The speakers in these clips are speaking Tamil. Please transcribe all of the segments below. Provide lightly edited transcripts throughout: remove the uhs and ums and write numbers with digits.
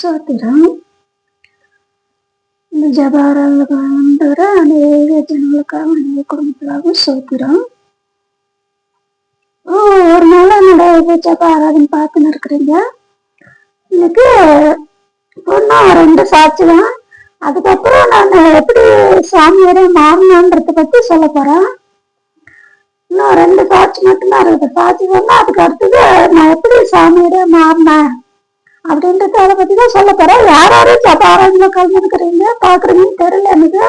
சோத்திரம். இந்த ஜபாராக அநேக ஜனங்களுக்காக அநேக குடும்பத்துக்காகவும் சோத்திரம். ஒரு நாள் என்னோட ஜப ஆராதனை பார்த்துன்னு இருக்கிறீங்க. எனக்கு இன்னும் 2 சாட்சி தான். அதுக்கப்புறம் நான் எப்படி சாமியோட மாறினான்றத பத்தி சொல்ல போறேன். இன்னும் 2 சாட்சி மட்டும்தான் இருக்குது. சாட்சி வந்து அதுக்கு அடுத்தது நான் எப்படி சாமியோட மாறினேன் அப்படின்றத அதை பத்தி தான் சொல்ல போறேன். யாரும் ஜப ஆராதனை கலந்துருக்கிறீங்க பாக்குறீங்கன்னு தெரியல. எனக்கு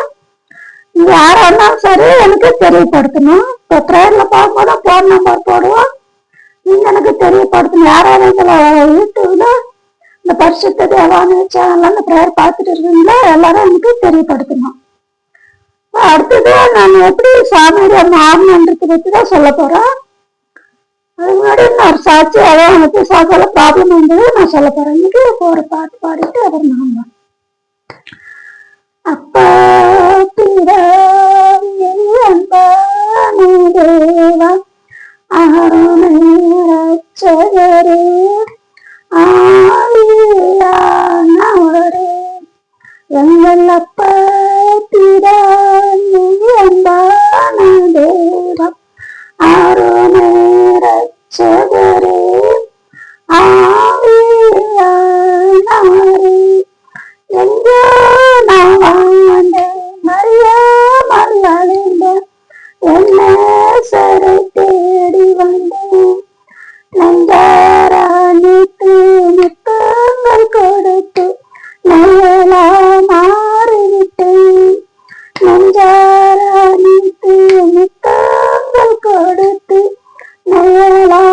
நீங்க யாரா இருந்தாலும் சரி எனக்கு தெரியப்படுத்தணும். இப்போ ப்ரேயர்ல பார்க்கும்போது போன் நம்பர் போடுவோம். நீங்க எனக்கு தெரியப்படுத்தணும். யாராவது யூடியூப்ல இந்த பரிசுத்த தேவான சேனல்ல அந்த ப்ரேயர் பார்த்துட்டு இருக்கீங்களா எல்லாரும் எனக்கு தெரியப்படுத்தணும். அடுத்தது நான் எப்படி சாமியோட மாறணுன்றதை பத்தி தான் சொல்ல போறேன். அது முன்னாடி ஒரு சாட்சி அதான் எனக்கு சாப்பாடு ப்ராப்ளம் இருந்தது நான் சொல்ல போறேன். இன்னைக்கு ஒரு பாட்டு பாடிட்டு அவர் நாம அப்பா தேவா அருணை ரட்சகரே ஆவியானவரே எங்கள் அப்பா அன்பான தேவா அருணை ரட்சகரே ஆவியானவரே எங்கோ நான் வாழ்ந்தேன் மரியாதைந்த என்ன சரை தேடி வந்தேன். நெஞ்சாராணித்து முத்தங்கள் கொடுத்து நயலா மாறிவிட்டேன். நெஞ்சாராணித்து முத்தங்கள் கொடுத்து நயலா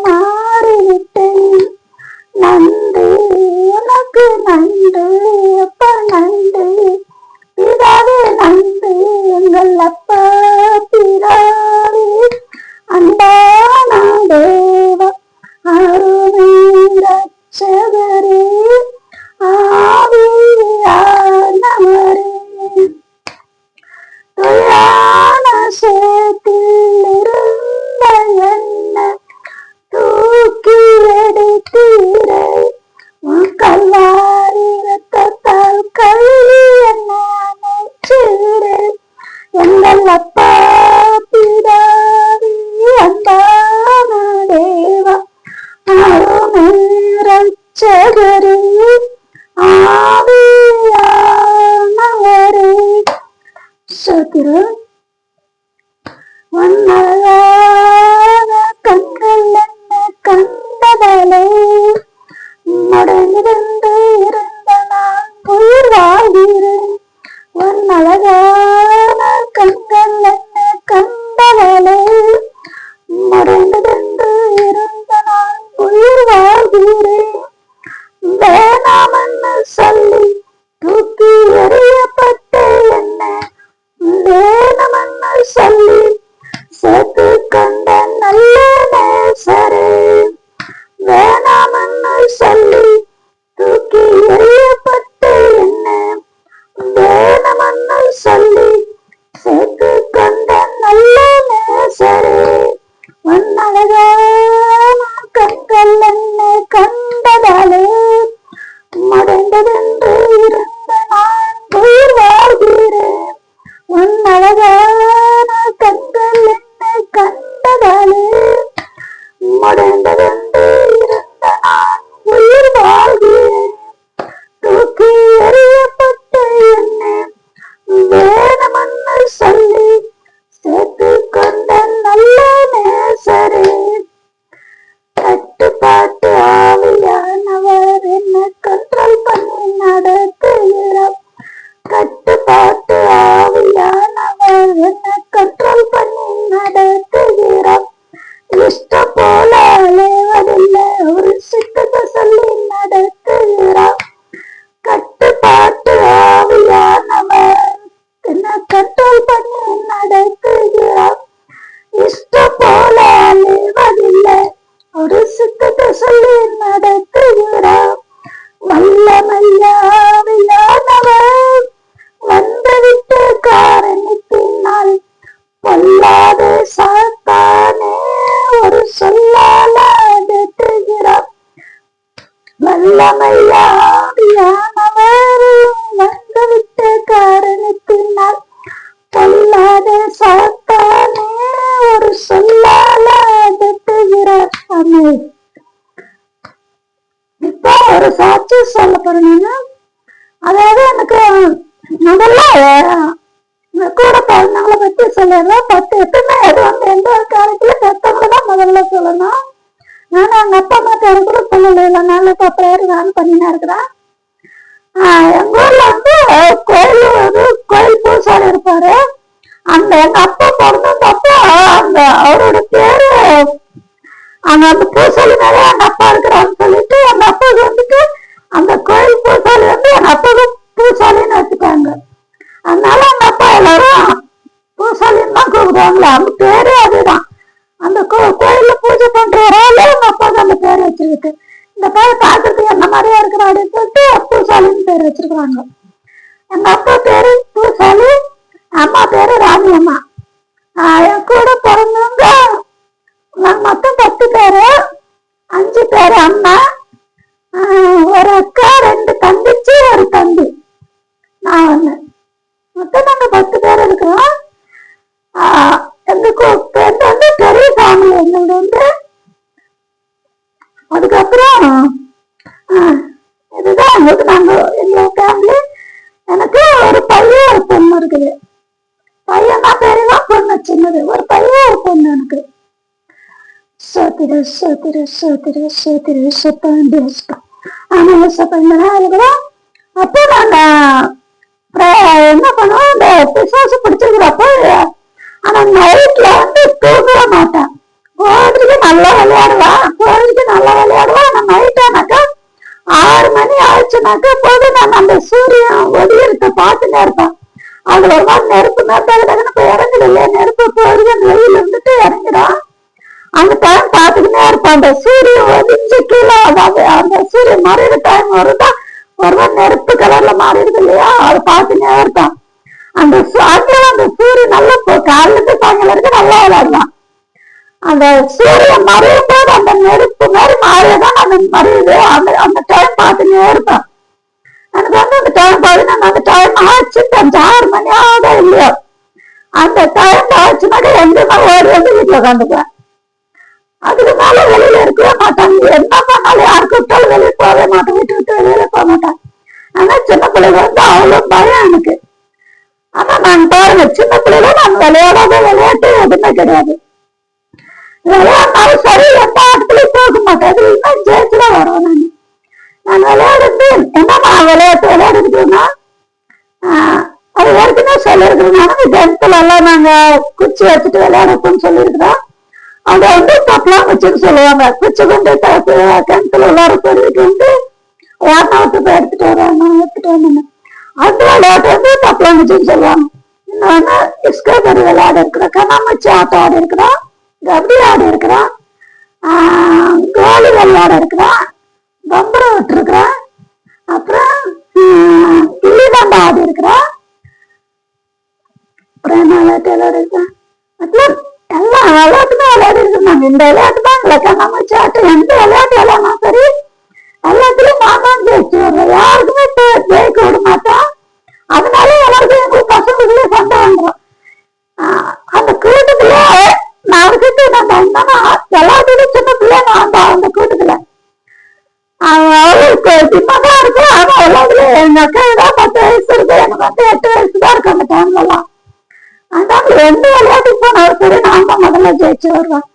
மாறிவிட்டேன். நன்றி உனக்கு நன்றி அப்பா நன்றி பிதாவே நன்றி எங்கள் அப்பா பிதாவே அன்பான தேவா அருமை ரட்சகரே ஆவியானவரே தொழான சேத்தில் இருந்த என்ன தூக்கி எடுத்தீரே. கல்லாரி ரத்தத்தால் கழுவி என்ன நெச்சிரே. எங்கள் அப்பா பிதாவே அன்பான தேவா அருமை ரட்சகரே ஆவியானவரே சோத்திரம். கண்கள் என்ன கண்டதலே முடங்கிருந்து இருந்த நான் உயிர் வாழ்கிறேன். உன் அழகான கண்கள் என்ன கண்டதலே முடங்கிருந்து இருந்த நான் உயிர் வாழ்கிறேன். வேணாமென்னு சொல்லி தூக்கி எறியப்பட்ட என்ன வேணாமென்னு சொல்லி சேர்த்து கொண்ட நல்ல நேசரே. வேணாமென்னு சொல்லி தூக்கி எறியப்பட்ட என்ன வேணாமென்னு சொல்லி சேர்த்து கொண்ட நல்ல நேசரே. உன் அழகான கண்கள் என்னை கண்டதாலே மடைந்ததென்று இருந்த நான் உயிர் வாழ்கிறேன். உன் அழகான கண்கள் என்னை கண்டதாலே மடைந்ததென்று இருந்த நான் உயிர் வாழ்கிறேன். தூக்கி எறியப்பட்ட என்னை வேணாமென்னு சொல்லி சேர்த்து கொண்ட நல்ல நேசரே. கட்டுப்பாட்டு ஆவியானவர் என்ன கண்ட்ரோல் பண்ணி நடத்துகிறார். கட்டுப்பாட்டு ஆவியானவர் என்ன கண்ட்ரோல் பண்ணி நடத்துகிறார். இஷ்டம் போல அலைவதில்லை ஒரு சித்தத்தை சொல்லி நடத்துகிறார். கட்டுப்பாட்டு ஆவியானவர் என்ன கண்ட்ரோல் பண்ணி நடத்துகிறார். இஷ்டம் போல அலைவதில்லை ஒரு சித்தத்தை சொல்லி நடத்துகிறார். வல்லமையாவியானவர் வந்துவிட்ட காரணத்தினால் பொல்லாத சாத்தானே ஒரு சொல்லால அதட்டுகிறார். வல்லமையாவியானவர் வந்துவிட்ட காரணத்தினால் பொல்லாத சாத்தானே ஒரு சொல்லால அதட்டுகிறார். இப்ப ஒரு சாட்சி சொல்ல போறேன்னா, அதாவது எனக்கு முதல்ல கூட பிறந்தவங்களை பத்தி சொல்லிடுறேன். 10 எப்பவுமே எது வந்து எந்த ஒரு காலத்துல பெற்றவங்கதான் முதல்ல சொல்லணும். நானும் எங்க அப்பா அம்மா பேரு கூட சொல்லல, இல்லை நல்ல பேரு நான் பண்ணினா இருக்கிறேன். எங்க ஊர்ல வந்து கோயில் பூசாரி இருப்பாரு. அந்த எங்க அப்பா பிறந்தப்போ அந்த அவரோட பேரு அங்க அந்த பூசாரி மேல எங்க அப்பா இருக்கிறான்னு சொல்லிட்டு எங்க அப்பாவுக்கு வந்துட்டு அந்த கோயில் பூசாரி வந்து எங்க அப்பாவுக்கு பூசாலின்னு வச்சுட்டாங்க. அதனால எங்க அப்பா எல்லாரும் பூசாலின்னு தான் கூப்பிடுவாங்களே, அந்த பேரு அதுதான். அந்த கோயில்ல பூஜை பண்றவரால எங்க அப்பாவுக்கு அந்த பேர் வச்சிருக்கு. இந்த பேர் பார்க்கறதுக்கு என்ன மாதிரியா இருக்கிற அப்படின்னு சொல்லிட்டு பூசாலின்னு பேர் வச்சிருக்காங்க. எங்க அப்பா பேரு பூசாலி, அம்மா பேரு ராணி அம்மா. என் கூட பிறந்தவங்க மொத்தம் 10 பேரு. 5 பேரு அம்மா, ஒரு அக்கா, 2 தங்கச்சி, ஒரு தம்பி, நான் ஒண்ணு. மொத்தம் நாங்க 10 பேர் இருக்கிறோம். எங்களுக்கு வந்து பெரிய ஃபேமிலி எங்களுக்கு வந்து. அதுக்கப்புறம் இதுதான் எங்களுக்கு எங்க ஃபேமிலி. எனக்கு ஒரு பையன் ஒரு பொண்ணு இருக்குது. பையன் தான் பெரியவா, பொண்ணு சின்னது. ஒரு பையன் ஒரு பொண்ணு எனக்கு. சோத்திர சோத்திர சோத்திர சோத்திர சொப்பாண்டி அதுக்கப்புறம் அப்போ நாங்க என்ன பண்ணுவோம், இந்த பிசாசு பிடிச்சிருக்கிறப்போ ஆனா நைட்ல வந்து தூங்க மாட்டேன். கோழிக்கு நல்லா விளையாடுவான். ஆனா நைட் ஆனாக்கா 6 மணி ஆயிடுச்சுனாக்கா போது நான் அந்த சூரியன் ஒளியத்தை பார்த்துன்னு இருப்பேன். அதுல ஒரு மாதிரி நெருப்பு மேற்கொண்டு இறங்குது இல்லையா, நெருப்பு போது அந்த வெயில் இருந்துட்டு இறங்கிடும். அந்த டைம் பார்த்துக்கிட்டே இருப்பேன். அந்த சூரியன் ஒளிஞ்சு கீழே, அதாவது அந்த சூரியன் மறையிற டைம் வருதா ஒரு மாதிரி நெருப்பு கலர்ல மாறிடுது இல்லையா, அதை பார்த்துன்னே இருப்பேன். அந்த சாயங்காலம் அந்த சூரியன் நல்லா காலையில சாயங்காலம் இருக்கு நல்லா விளையாடலாம். அந்த சூரியன் மறையும் போது அந்த நெருப்பு மாதிரி மாறியதான் அந்த மறையுது. அந்த டைம் பார்த்துன்னே இருப்பேன். எனக்கு வந்து அந்த டைம் பார்த்து அந்த டைம் ஆச்சு 5-6 மணி ஆகுதா இல்லையோ, அந்த டைம் ஆச்சுனாக்கா எங்கேயுமே ஓடி வந்து வீட்டுல உட்காந்துக்குவேன். அதுக்கு மேல வெளியில இருக்கவே மாட்டாங்க. என்ன பண்ணாலும் யாருக்கு விட்டாலும் வெளியே போகவே மாட்டேன், வீட்டு விட்டு வெளியில போக மாட்டேன். ஆனா சின்ன பிள்ளைங்க வந்து அவ்வளவு பயம் எனக்கு. ஆனா நான் பாருங்க, சின்ன பிள்ளைல நான் விளையாடாத விளையாட்டு எதுவுமே கிடையாது. விளையாடினாலும் சரி, எந்த ஆட்டத்துலயும் போக மாட்டேன். அது இன்னும் ஜெயிச்சுதான் வருவேன். நான் விளையாடுறது என்னமா விளையாட்டு விளையாடுறதுன்னா, அது ஏற்கனவே சொல்லியிருக்கிறோம். 10th எல்லாம் நாங்க குச்சி வச்சுட்டு விளையாடுறோம்னு சொல்லியிருக்கிறோம். அதை வந்து தப்பலாம் குச்சின்னு சொல்லுவாங்க. குச்சி கொண்டு 10th எல்லாரும் சொல்லிட்டு வந்து யாருனாவது எடுத்துட்டு வந்தாங்க. அந்த விளையாட்டு வந்து தப்பலாம் குச்சின்னு சொல்லுவாங்க. இன்னொன்னு இஸ்கபரி விளையாடு இருக்கிறோம், கண்ணாமூச்சி ஆட்டம் ஆடி இருக்கிறோம், கபடி ஆடி இருக்கிறோம், கோலி விளையாட இருக்கிறோம், பம்பரம் விட்டுருக்குறோம், அப்புறம் கில்லிதாண்டா ஆடி இருக்கிறோம். அப்புறம் என்ன விளையாட்டு விளையாடு இருக்கேன். அப்புறம் எல்லா விளையாட்டுமே விளையாடி இருக்கிறாங்க. இந்த விளையாட்டு தான் எங்களை கண்ணாமூச்சி ஆட்டம். எந்த விளையாட்டு விளையாடனா சரி எல்லாத்துலயும் நான் தான் ஜெயிச்சு வருவேன். யாருக்குமே ஜெயிக்க விட மாட்டேன். அதனால எல்லாருக்கும் எங்களுக்கு பசங்களுக்குள்ளே சண்டை வந்துடும். அந்த கூட்டத்துல நான் கிட்ட என்னன்னா எல்லாத்துலயும் சின்ன பிள்ளை நான் தான். அந்த கூட்டத்துல அவளுக்கு சின்னதான் இருக்கு. ஆனா எல்லாத்துலயும் எங்க அக்கா 10 வயசு இருக்கு, எனக்கு வந்து 8 வயசு தான் இருக்கு அந்த டைம்ல எல்லாம். அதனால எந்த விளையாட்டுக்கு போனாலும் சரி நான் தான் முதல்ல ஜெயிச்சு வருவேன்.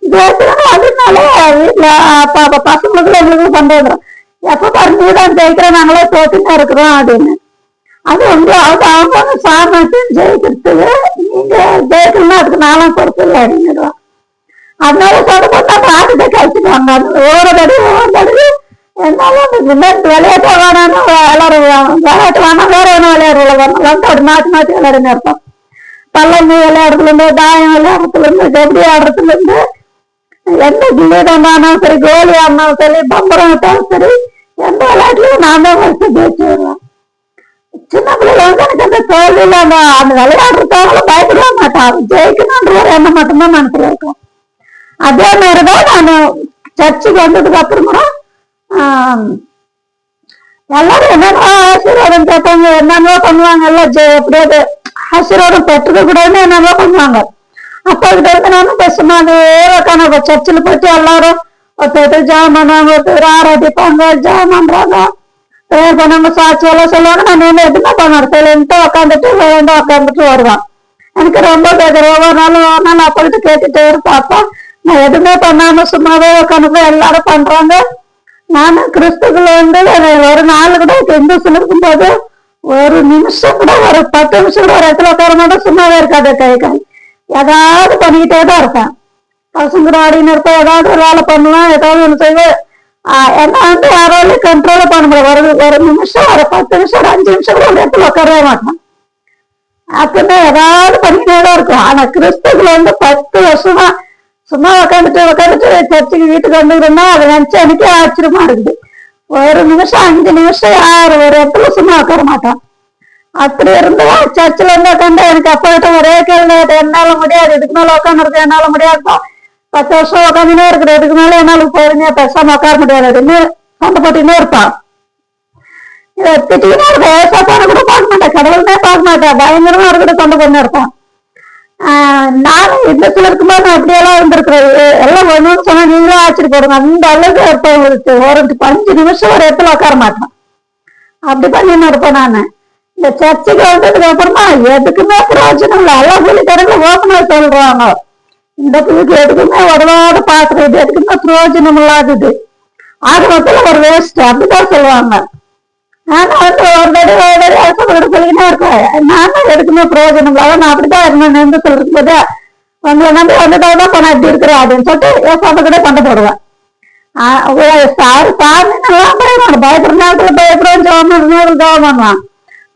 ஜெயிச்சுனா அதனால வீட்டுல பசங்களுக்கு எங்களுக்கு சண்டை வந்துடும். எப்ப பாருங்க நீதான் ஜெயிக்கிறோம், நாங்களே தோத்துன்னு இருக்கிறோம் அப்படின்னு. அது அவங்க சாமத்தையும் ஜெயிக்கிறதுக்கு நீங்க ஜெயிக்கணும்னா அதுக்கு நானும் பொறுப்பு இல்லை அப்படின்னுடுவான். அதனால சொல்ல போட்டாங்க ஆடுதை கழிச்சுடுவாங்க. ஒவ்வொரு தடவை என்னாலும் விளையாட்டு வேணான்னு எல்லாரும் விளையாட்டு வேணாம் வேற ஒன்றும் விளையாடுறது மாற்றி விளையாடுன்னு இருப்போம். பல்லங்கி விளையாடுறதுல இருந்து, தாயம் விளையாடுறதுல இருந்து, கபடி ஆடுறதுல இருந்து, எந்த கில்லிதாண்டாலும் சரி, கோலி ஆடினாலும் சரி, பம்பரம் விட்டாலும் சரி, எந்த விளையாட்டுலயும் நான் தான் வச்சு ஜெயிச்சு வருவேன். சின்ன பிள்ளைல வந்து எனக்கு அந்த தோல்வியில அந்த விளையாடுறதாலும் பயப்படவே மாட்டான். ஜெயிக்கணும்ன்ற ஒரு எண்ணம் மட்டும்தான் மனசுல இருக்கும். அதே மாதிரிதான் நான் சர்ச்சுக்கு வந்ததுக்கு அப்புறம் கூட எல்லாரும் என்னென்ன ஆசீர்வாதம் கேட்பாங்க, என்னென்னோ பண்ணுவாங்க, எல்லாம் எப்படியாவது ஆசீர்வாதம் பெற்றுக்க கூடாதுன்னு என்னென்னோ பண்ணுவாங்க. அப்ப கிட்ட இருந்து நானும் பேசுமாவே உட்காந்து சர்ச்சில் போயிட்டு எல்லாரும் ஒருத்தர் ஜாம் பண்ணுவாங்க, ஒருத்தர் ஆராதிப்பாங்க, ஜாம் பண்றாங்க, பிரேயர் பண்ணாங்க, சாட்சி எல்லாம் சொல்லுவாங்க. நான் எதுவுமே பண்ண உட்காந்துட்டு உட்காந்துட்டு வருவான். எனக்கு ரொம்ப கேட்கறேன். ஒவ்வொரு நாள் அப்பகிட்ட கேட்டுட்டே இருப்பாப்பா. நான் எதுவுமே பண்ணாம சும்மாவே உட்காந்து எல்லாரும் பண்றாங்க. நானும் கிறிஸ்துக்குள்ள ஒரு நாள் கூட இந்துஸ்ல இருக்கும்போது ஒரு நிமிஷம் கூட, ஒரு 10 நிமிஷம் கூட ஒரு இடத்துல உட்கார மாட்டேன், சும்மாவே இருக்காது. கை ஏதாவது பண்ணிக்கிட்டே தான் இருப்பேன். பசங்க கூட ஆடின்னு இருப்பேன், ஏதாவது ஒரு வேலை பண்ணுவேன், ஏதாவது ஒண்ணு செய்வேன். என்ன யாராலையும் கண்ட்ரோல பண்ண முடியாது. ஒரு நிமிஷம், ஒரு 10 நிமிஷம், ஒரு 5 நிமிஷம் கூட ஒரு இடத்துல உட்காரவே மாட்டேன். அப்படின்னா ஏதாவது பண்ணிக்கிட்டே தான் இருக்கும். ஆனா கிறிஸ்துக்குள்ள 10 வருஷமா சும்மா உட்காந்துட்டு சர்ச்சுக்கு வீட்டுக்கு வந்துக்கிறோம்னா அதை நினைச்சு எனக்கே ஆச்சரியமா இருக்குது. ஒரு நிமிஷம், 5 நிமிஷம் யார் ஒரு இடத்துல சும்மா உட்கார மாட்டான். அப்படி இருந்தவா சர்ச்சில் உட்காந்து எனக்கு அப்பகிட்ட ஒரே கேள்வி, என்னால முடியாது, இதுக்கு மேல உட்காந்துருக்கு, என்னால முடியாதுப்பா. 10 வருஷம் உட்காந்துனே இருக்கிற, இதுக்கு மேல என்னால போயிருந்தேன், பேசாம உட்கார முடியாது அப்படின்னு சண்டை போட்டுன்னே இருப்பான். திட்டினா ஏசாப்பான கூட பார்க்க மாட்டேன், கடவுள்னே பார்க்க மாட்டேன், பயங்கரமா இருக்கிற சண்டை பண்ணி இருப்பான். நானும் இல்லத்துல இருக்கும்போது அப்படியெல்லாம் இருந்திருக்கிறேன். எல்லாம் ஒண்ணுன்னு சொன்னா நீங்களும் ஆச்சரியப்படுங்க. அந்த அளவுக்கு இருப்பேன். ஒரு 5 நிமிஷம் ஒரு இடத்துல உட்கார மாட்டேன். அப்படி பண்ணின்னு இருப்பேன் நானு. இந்த சர்ச்சுக்கு வந்ததுக்கு அப்புறமா எதுக்குமே பிரயோஜனம் இல்லை. எல்லாம் கூலிக்காரங்க ஓப்பனா சொல்றாங்க, இந்த புதுக்கு எதுக்குமே உதவாத பாக்குறது, எதுக்குமே பிரயோஜனம் இல்லாதது, ஆக மொத்தம் ஒரு வேஸ்ட் அப்படிதான் சொல்லுவாங்க. நானும் ஒரு தடவை சொல்லிக்கிட்டே இருக்கேன், நானும் எதுக்குமே பிரயோஜனம் இல்லாத நான் அப்படிதான் இருந்தேன். எந்த சொல்றது போது உங்களை நம்பி வந்துதான் பண்ண இப்படி இருக்கிறேன் அப்படின்னு சொல்லிட்டு ஏசாப்ப கூட சண்டை போடுவேன். பயப்படுற நேரத்துல பயப்படுவேன், ஜெபம் பண்ணுவான்.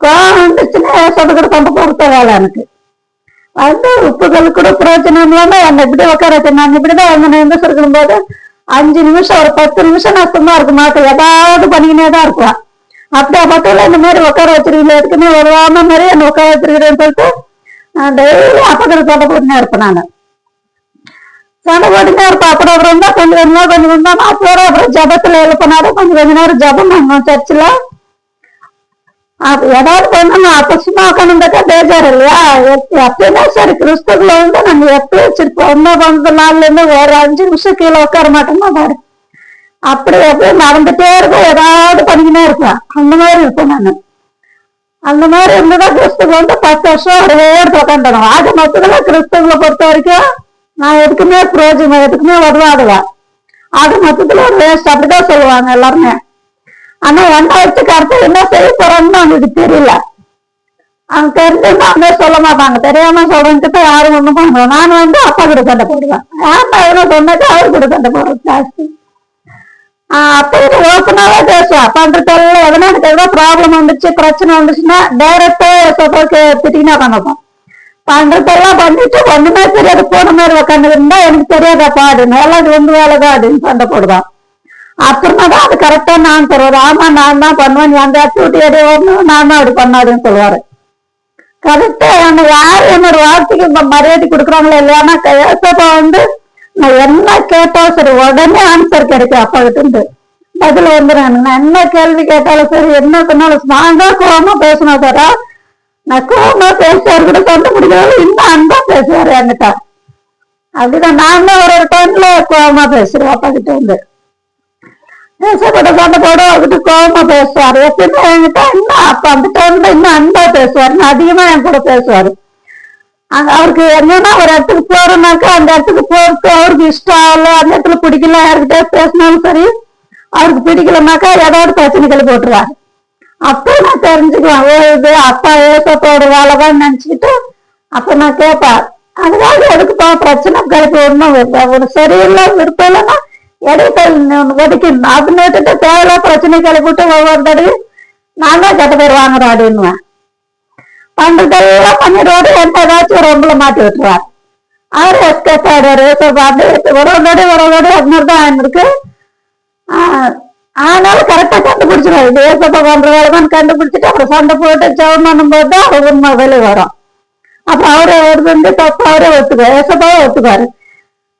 கோவம் வந்துச்சுன்னா ஏசாப்ப கூட சண்டை போடுத்த வேலை எனக்கு. உப்புகள் கூட பிரயோஜனம் இல்லாம என்னை இப்படி உட்கார வச்சு நான் இப்படிதான் வந்து எந்த சொல்லும் போது 5 நிமிஷம், ஒரு 10 நிமிஷம் நான் சும்மா இருக்க மாட்டேன், ஏதாவது பண்ணிக்கினே தான் இருப்பேன். அப்படியா பக்கத்துல இந்த மாதிரி உட்கார வச்சிருக்கீங்க, எதுக்குமே வருவாம மாதிரி என்ன உட்கார வச்சிருக்கிறேன்னு சொல்லிட்டு நான் டெய்லி அப்பத்துல சண்டை போட்டுனே இருப்பேன். நான் சண்டை போட்டுனே இருப்பேன். அப்புறம் தான் கொஞ்சம் கொஞ்சம் அப்புறம் ஜபத்துல எழுப்பினாலும் கொஞ்சம் நேரம் ஜபம் பண்ணோம் சர்ச்சில். ஏதாவது பண்ணணும். அப்ப சும்மா உட்காந்துட்டாக்கா பேஜாரு இல்லையா? எப்பயுமே சரி கிறிஸ்துக்குள்ள நம்ம எப்பயும் வச்சிருப்போம். 1 நாள்ல இருந்து ஒரு 5 நிமிஷம் கீழே உட்கார மாட்டோமா பாரு. அப்படி எப்பயும் நடந்துட்டே இருக்கும், ஏதாவது பண்ணிக்கினே இருப்பேன். அந்த மாதிரி இருப்பேன் நான். அந்த மாதிரி இருந்துதான் கிறிஸ்துக்கு 10 வருஷம் ஒரே இடத்துல உட்காந்துடும். ஆக மொத்தத்துல கிறிஸ்துவங்களை பொறுத்த வரைக்கும் நான் எதுக்குமே பிரயோஜனம், எதுக்குமே உதவாடுவேன். ஆக மொத்தத்துல ஒரு வேஸ்ட் அப்படிதான் சொல்லுவாங்க எல்லாருமே. ஆனா என்ன வச்சு கருத்து என்ன செய்ய போறோம்னு அவங்களுக்கு தெரியல. அவங்க தெரிஞ்சுன்னா அவங்க சொல்ல மாட்டாங்க. தெரியாம சொல்றேன்ட்டு யாரும் ஒண்ணும் பண்ணுவோம். நான் அப்பா கூட சண்டை போடுவேன். யார்கிட்ட எவ்வளவு சொன்னாக்கா அவரு கூட சண்டை போடுறேன் ஜாஸ்தி. அப்படி ஓப்பனாவே பேசுவேன். பண்றதெல்லாம் எதனா எனக்கு எவ்வளவு ப்ராப்ளம் வந்துச்சு, பிரச்சனை வந்துச்சுன்னா டைரக்டா சொல்றதுக்கு திட்டினா பண்ணப்போம். பண்றதெல்லாம் பண்ணிட்டு ஒண்ணுமே தெரியாது, போன மாதிரி உட்காந்து இருந்தா எனக்கு தெரியாதப்பா அப்படின்னு, எல்லாம் வேலைதான் அப்படின்னு சண்டை போடுவான். அப்புறமா தான் அது கரெக்டா நான் சொல்லுவாரு, ஆமா நான் தான் பண்ணுவேன், நீ அந்த ஆக்டிவிட்டி எடைய வரணும், நான் தான் அப்படி பண்ணாதுன்னு சொல்லுவாரு. கரெக்டா என்ன யாரு என்னோட வார்த்தைக்கு மரியாதை கொடுக்குறாங்களோ இல்லையானா ஏசப்பா நான் என்ன கேட்டாலும் சரி உடனே ஆன்சர் கிடைக்கும். அப்பா கிட்ட இருந்து பதில் நான் என்ன கேள்வி கேட்டாலும் சரி, என்ன சொன்னாலும் நான் தான் கோவமா பேசணும் தர. நான் கோவமா பேசுவாரு கூட சொல்ல முடியாது, இன்னும் அன்பா பேசுவாரு என்கிட்ட. அப்படிதான் நான் தான் ஒரு டைம்ல கோவமா பேசுறேன். அப்பா கிட்ட பேசப்பட்ட சண்டை போட அவர்கிட்ட கோவமா பேசுவாரு. எப்பயுமே என்கிட்ட இன்னும் அப்ப அந்த டைம்ல இன்னும் அன்பா பேசுவாரு, இன்னும் அதிகமா என் கூட பேசுவாரு. அவருக்கு என்னன்னா ஒரு இடத்துக்கு போறோம்னாக்கா அந்த இடத்துக்கு போறதுக்கு அவருக்கு இஷ்டம் இல்லை, அந்த இடத்துல பிடிக்கல, யாருக்கிட்ட பேசினாலும் சரி அவருக்கு பிடிக்கலனாக்கா ஏதாவது பிரச்சனைகளை போட்டுருவாரு. அப்ப நான் தெரிஞ்சுக்குவேன், ஓ இது அப்பா ஏசப்போட வேலைதான் நினைச்சுக்கிட்டு அப்ப நான் கேட்பேன், அதுக்காக எதுக்குப்பா பிரச்சனை கிளப்பி விடணும், ஒரு சரியில்லை விருப்பம் இல்லைன்னா இடைத்தல் ஒதுக்கணும். அது நேற்றுட்டு தேவையில்ல பிரச்சனை கிளப்பிட்டு ஒவ்வொரு தடவை நான் தான் கெட்ட பேர் வாங்குறேன் அப்படின்னுவேன். பண்றதெல்லாம் பண்ணிடுவாரு, என்ன ஏதாச்சும் ரொம்பல மாட்டி விட்டுருவார். அவரு எஸ்கேப் ஆயிடுவாரு. ஒரு அதுமாதிரிதான் இருக்கு. ஆனாலும் கரெக்டா கண்டுபிடிச்சிருவாரு, இது ஏசப்பா பண்ற வேலைதான் கண்டுபிடிச்சிட்டு அப்புறம் சண்டை போட்டு ஜெபம் பண்ணும் போது அவர் உண்மை வெளியே வரும். அப்புறம் அவரே தப்பு அவரே ஒத்துக்குவாரு, ஏசப்பாவே ஒத்துக்குவாரு.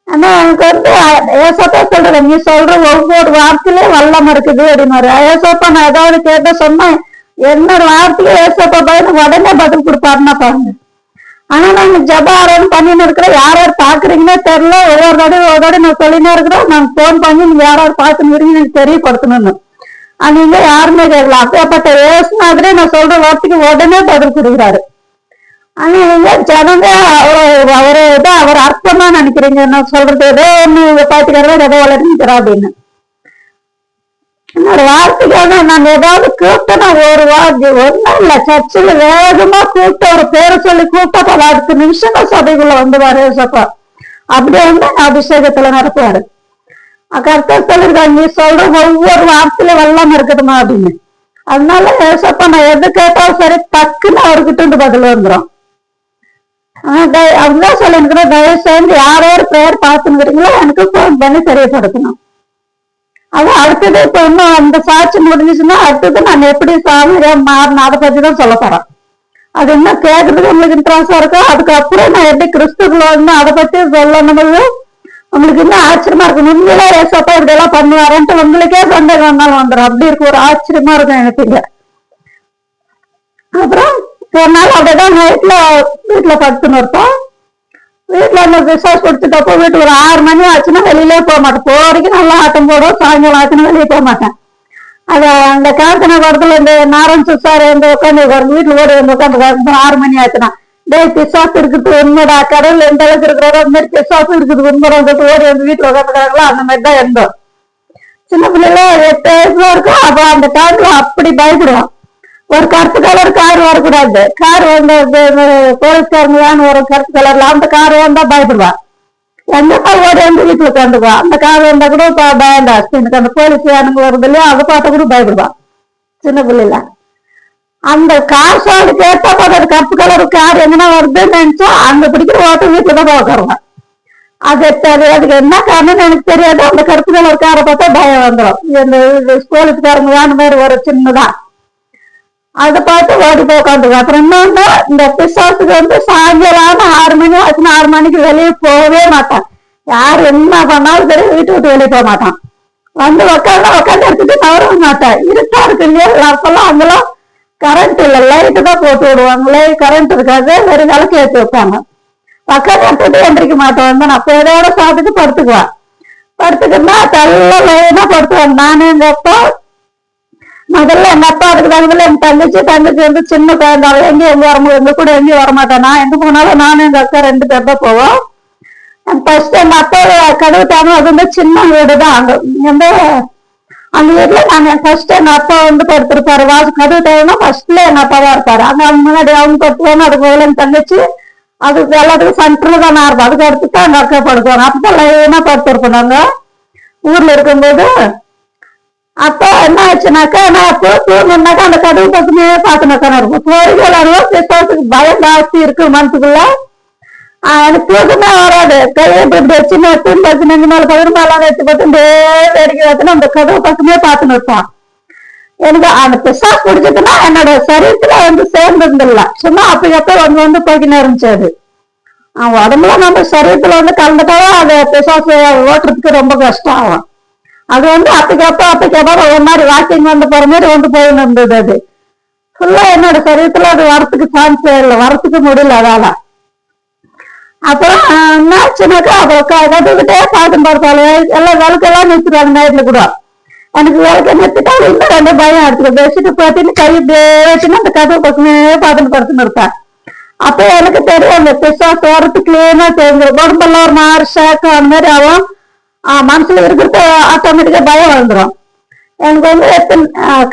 ஆனா எனக்கு வந்து ஏசப்பா சொல்றது, நீ சொல்ற ஒவ்வொரு வார்த்தையிலும் வல்லம் இருக்குது அப்படின்னாரு. ஏசப்பா நான் ஏதாவது கேட்ட சொன்னேன், என்னோட வார்த்தையில ஏசப்பா பயந்து உடனே பதில் கொடுப்பாருன்னா பாருங்க. ஆனா நாங்க ஜப ஆராதனை பண்ணின்னு இருக்கிறோம், யார் யார் பாக்குறீங்கன்னே தெரியல. ஒவ்வொரு தடவை நான் சொல்லினே இருக்கிறோம், நாங்க போன் பண்ணி நீங்க யார் யார் பாத்துன்னு எனக்கு தெரியப்படுத்தணும்னு. நீங்க யாருமே கேட்கல. அப்பேற்பட்ட ஏசுனாதிரே நான் சொல்ற வார்த்தைக்கு உடனே பதில் கொடுக்குறாரு. ஆனா நீங்க ஜனங்க அவரை இதான் அவர் அர்த்தமா நினைக்கிறீங்க. நான் சொல்றது ஏதோ ஒண்ணு பாத்துக்கிறதா ஏதோ வளர்ந்துக்கிறா அப்படின்னு. என்னோட வார்த்தைக்காக நாங்க ஏதாவது கூப்பிட்டோம்னா ஒரு வார்த்தை ஒன்னும் இல்ல, சர்ச்சில் வேகமா கூப்பிட்ட ஒரு பேரை சொல்லி கூப்பிட்டா பல அடுத்த நிமிஷம் சபைக்குள்ள வந்துவாரு ஏசப்பா. அப்படியே வந்து அபிஷேகத்துல நடத்துவாரு. கர்த்தர் சொல்லிருக்காங்க, நீ சொல்ற ஒவ்வொரு வார்த்தையில வெள்ளம் இருக்கட்டுமா அப்படின்னு. அதனால ஏசப்பா நான் எது கேட்டாலும் சரி டக்குன்னு அவர்கிட்ட பதில் வந்துடும். அதுதான் சொல்லிருக்கிறேன், தயவு செய்து யாரோட பிரேயர் பார்த்துக்கிறீங்களோ எனக்கு போன் பண்ணி தெரியப்படுத்தணும். அது அடுத்தது இப்ப இன்னும் அந்த சாட்சி முடிஞ்சிச்சுன்னா அடுத்தது நான் எப்படி சாமியா மாறின அதை பத்தி தான் சொல்ல போறேன். அது இன்னும் கேட்கறதுக்கு உங்களுக்கு இன்ட்ரெஸ்டா இருக்கும். அதுக்கப்புறம் நான் எப்படி கிறிஸ்துக்குள்ள வந்து அதை பத்தி சொல்லணும். உங்களுக்கு இன்னும் ஆச்சரியமா இருக்கும், உண்மையில ஏசப்பா இப்படி எல்லாம் பண்ணுவாருன்ட்டு உங்களுக்கே சந்தேகம் வந்தாலும் வந்துடும். அப்படி இருக்கு, ஒரு ஆச்சரியமா இருக்கும் எனக்கு இங்க. அப்புறம் ஒரு நாள் அப்படிதான் நைட்ல வீட்டுல படுத்துன்னு இருப்போம். வீட்டுல அந்த விசாஸ் கொடுத்துட்டப்போ வீட்டுக்கு ஒரு 6 மணி ஆச்சுன்னா வெளியிலே போக மாட்டேன். போறதுக்கு நல்லா ஆட்டம் போடுவோம், சாயங்காலம் ஆச்சுன்னா வெளியே போக மாட்டேன். அது அந்த கார்த்தனை படத்துல இந்த நாராயண் சார் இந்த உட்காந்து வீட்டுல ஓடி வந்து உட்காந்து 6 மணி ஆச்சுன்னா, டே பிசாசு இருக்குது உண்மைடா, கடவுள் எந்த அளவுக்கு இருக்கிறாரோ அந்த மாதிரி பிசாசு இருக்குது உண்மைதான் சொல்லிட்டு ஓடி வந்து வீட்டுல உட்காந்துக்கிறாங்களோ அந்த மாதிரிதான் இருந்தோம். சின்ன பிள்ளைல 8 வயசுல இருக்கும். அப்ப அந்த டைம்ல அப்படி பயப்படுவோம். ஒரு கருப்பு கலர் கார் வரக்கூடாது, கார் வந்து போலீஸ்காரங்களான்னு ஒரு கருப்பு கலர்ல அந்த கார் வந்தா பயப்படுவா. எந்த கார் ஓடி வந்து வீட்டுல உட்காந்துக்குவா. அந்த கார் வந்தா கூட பயந்தா, எனக்கு அந்த போலீஸ் வேணுங்க வருது இல்லையா, அதை பார்த்த கூட பயப்படுவா சின்ன பிள்ளைல. அந்த கார் சவுண்டு கேட்டா அது கருப்பு கலர் கார் எங்கன்னா வருதுன்னு நினைச்சா அங்க பிடிக்கிற ஓட்ட வீட்டுலதான் உட்காருவேன். அது அதுக்கு என்ன காரணம்னு எனக்கு தெரியாது. அந்த கருப்பு கலர் காரை பார்த்தா பயம் வந்துடும். இந்த போலீஸ்காரங்க வேணும் மாதிரி ஒரு சின்னதா அதை பார்த்து ஓடி போய் உட்காந்துருவோம். அப்புறம் இன்னொன்னு, இந்த பிசாசுக்கு வந்து சாயங்காலம் 6 மணி ஆச்சுன்னா 6 மணிக்கு வெளியே போகவே மாட்டான். யார் என்ன பண்ணாலும் சரி வீட்டு விட்டு வெளியே போக மாட்டான். வந்து உட்காந்து எடுத்துட்டு நவர மாட்டான். இருட்டா இருக்கு இல்லையா, அப்பெல்லாம் அங்கெல்லாம் கரண்ட் இல்லை, லைட்டு தான் போட்டு விடுவாங்க. கரண்ட் இருக்காது, வெறும் விளக்கு ஏற்றி வைப்பாங்க. உட்காந்து எடுத்துட்டு எந்திரிக்க மாட்டோம். வந்து அப்ப இதோட சாப்பிட்டுட்டு படுத்துக்குவான். படுத்துக்கிட்டா தள்ள லைனா படுத்துவாங்க. நானும் எங்க அப்பா முதல்ல எங்க அப்பா இருக்கிறாங்கல்ல, என் தங்கச்சி வந்து சின்ன குழந்தை, அவள் எங்க வரமுடியும், எங்க கூட எங்கேயும் வரமாட்டேன். நான் எங்க போனாலும் நானும் எங்க அக்கா 2 பேர் தான் போவோம். ஃபர்ஸ்ட் எங்க அப்பா கழுவிட்டாங்க. அது வந்து சின்ன வீடு தான். அந்த வீட்டுல நாங்க ஃபர்ஸ்ட் எங்க அப்பா வந்து படுத்திருப்பாரு. கழுவிட்டாங்கன்னா ஃபர்ஸ்ட்ல எங்க அப்பா தான் இருப்பாரு. அவங்க முன்னாடி அவங்க படுத்துவாங்க. அதுக்கு போல என் தங்கச்சி அதுக்கு எல்லாத்துக்கும் சென்டர்ல தான் நான் இருப்போம். அதுக்கு அடுத்துட்டு எங்க அக்கா படுத்துவாங்க. அப்பதான் லைனா படுத்திருப்போம் நாங்க ஊர்ல இருக்கும்போது. அப்ப என்ன ஆச்சுனாக்கா, நான் அப்போ தூங்கினாக்கா அந்த கதவு பக்கமே பார்த்துனாக்கா இருக்கும். போறீங்க பிசாசுக்கு பயம் ஜாஸ்தி இருக்கு மனசுக்குள்ள. எனக்கு தூக்கமே வராது. கையை இப்படி வச்சு நெஞ்சு மேல 11 வச்சு பார்த்து வேடிக்கை வச்சுன்னா அந்த கதவு பக்கமே பார்த்துன்னு இருப்பான். எனக்கு அந்த பிசாசு பிடிச்சதுன்னா என்னோட சரீரத்துல வந்து சேர்ந்துருந்துடல. சும்மா அப்பக்கப்ப வந்து போய்க்கினே இருந்துச்சு. அது உடம்புல நம்ம சரீரத்துல வந்து கலந்துட்டாலும் அது பிசாசு ஓட்டுறதுக்கு ரொம்ப கஷ்டம் ஆகும். அது வந்து அப்பக்கப்ப ஒரு மாதிரி வாக்கிங் வந்து போற மாதிரி வந்து போயின்னு இருந்தது. அது ஃபுல்லா என்னோட சரீரத்துல அது வரத்துக்கு சான்ஸ் இல்லை, வரத்துக்கு முடியல. அதால அப்புறம் என்னாச்சுனாக்கா கத்துக்கிட்டே பாட்டு பார்த்தாலே எல்லாம் விளக்கெல்லாம் நிறுத்துறாங்க. நைட்ல கூட எனக்கு விளக்க நிறுத்திட்டாலும் இன்னும் ரெண்டு பயம் எடுத்துக்க பெட்ஷீட் பார்த்துன்னு கை பேசினா அந்த கதவு பக்கமே பார்த்துட்டு படுத்துன்னு இருப்பேன். அப்ப எனக்கு தெரியும் அந்த பிசாசு வரத்துக்கு கிளீனா தெரிஞ்சிடும். உடம்பெல்லாம் ஒரு மாதிரி ஷேக்கம் அந்த மாதிரி ஆகும். மனசுல இருக்கிறது ஆட்டோமேட்டிக்கா பயம் வந்துடும். எனக்கு வந்து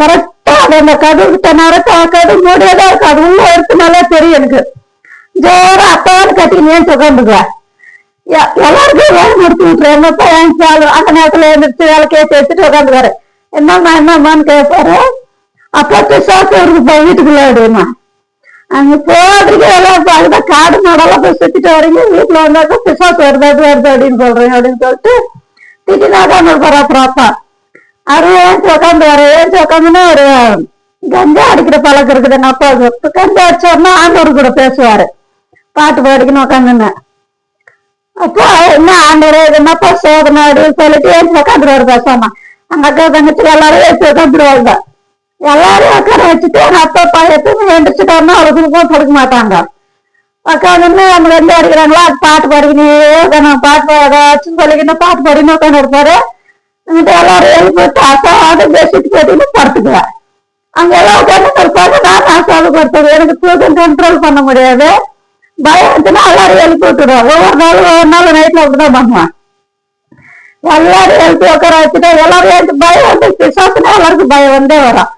கரெக்டா அது அந்த கதவு நேரத்தை கதவு மூடியதான் இருக்கு. அது உள்ள எடுத்துனாலே தெரியும் எனக்கு. ஜோர அப்பாவும் கட்டினே உட்காந்துக்குவேன். எல்லாருக்கும் வேலை முடிச்சு விட்டுரு. என்னப்பா ஏன் அந்த நேரத்துல எழுந்திரிச்சு வேலை கேட்டு எடுத்துட்டு உட்காந்துக்காரு. என்னம்மான்னு கேட்பாரு. அப்பா பிசாசு இருக்கு வீட்டுக்குள்ள விடுமா. அங்க போறதுக்கு எல்லாம் அதுதான் காடு மாடெல்லாம் போய் சுத்திட்டு வரீங்க. வீட்டுல வந்தாக்கா பிசாசு வருது அப்படின்னு சொல்றேன் அப்படின்னு சொல்லிட்டு திட்டினாதான் இருப்பாரு. அப்புறம் அப்பா ஏஞ்சி உட்காந்து வர ஏஞ்சி உட்காந்துன்னா ஒரு கஞ்சா அடிக்கிற பழக்கம் இருக்குது. எங்க அப்பா கஞ்சா அடிச்சோம்னா ஆண்டவர் கூட பேசுவாரு, பாட்டு பாடிக்கணும் உட்காந்துன்னு. அப்போ என்ன ஆண்டவரே என்னப்பா சோதனை அப்படின்னு சொல்லிட்டு ஏற்றி உட்காந்துருவாரு பேசாம. அந்த அக்கா தங்கச்சி எல்லாரும் ஏற்றி உட்காந்துருவாங்க. எல்லாரும் உட்கார வச்சுட்டு எங்க அப்பா அப்பா எப்பவுமே எழுந்திரிச்சுட்டாருன்னா அவளுக்கு படுக்க மாட்டாங்க. உட்காந்துன்னு அவங்க வெளியே அடிக்கிறாங்களா அது பாட்டு பாடிக்கினே பாட்டு ஏதாச்சும் சொல்லிக்கிட்டு பாட்டு பாடினு உட்காந்து இருப்பாரு. எல்லாரும் எழுப்பிட்டு அசாவோட பேசிட்டு போயிட்டு படுத்துக்குவேன். அங்க எல்லாம் உட்காந்து இருப்பாங்க. நான் அசாவோட படுத்தது எனக்கு தூக்கம் கண்ட்ரோல் பண்ண முடியாது. பயம் வச்சுன்னா எல்லாரும் எழுப்பி விட்டுடுவோம். ஒவ்வொரு நாள் நைட்ல அப்படிதான் பண்ணுவேன். எல்லாரும் எழுப்பி உட்கார வச்சுட்டு எல்லாரும் எழுத்து பயம் வந்து பிசாசுனா எல்லாருக்கும் பயம் வந்தே வரும்.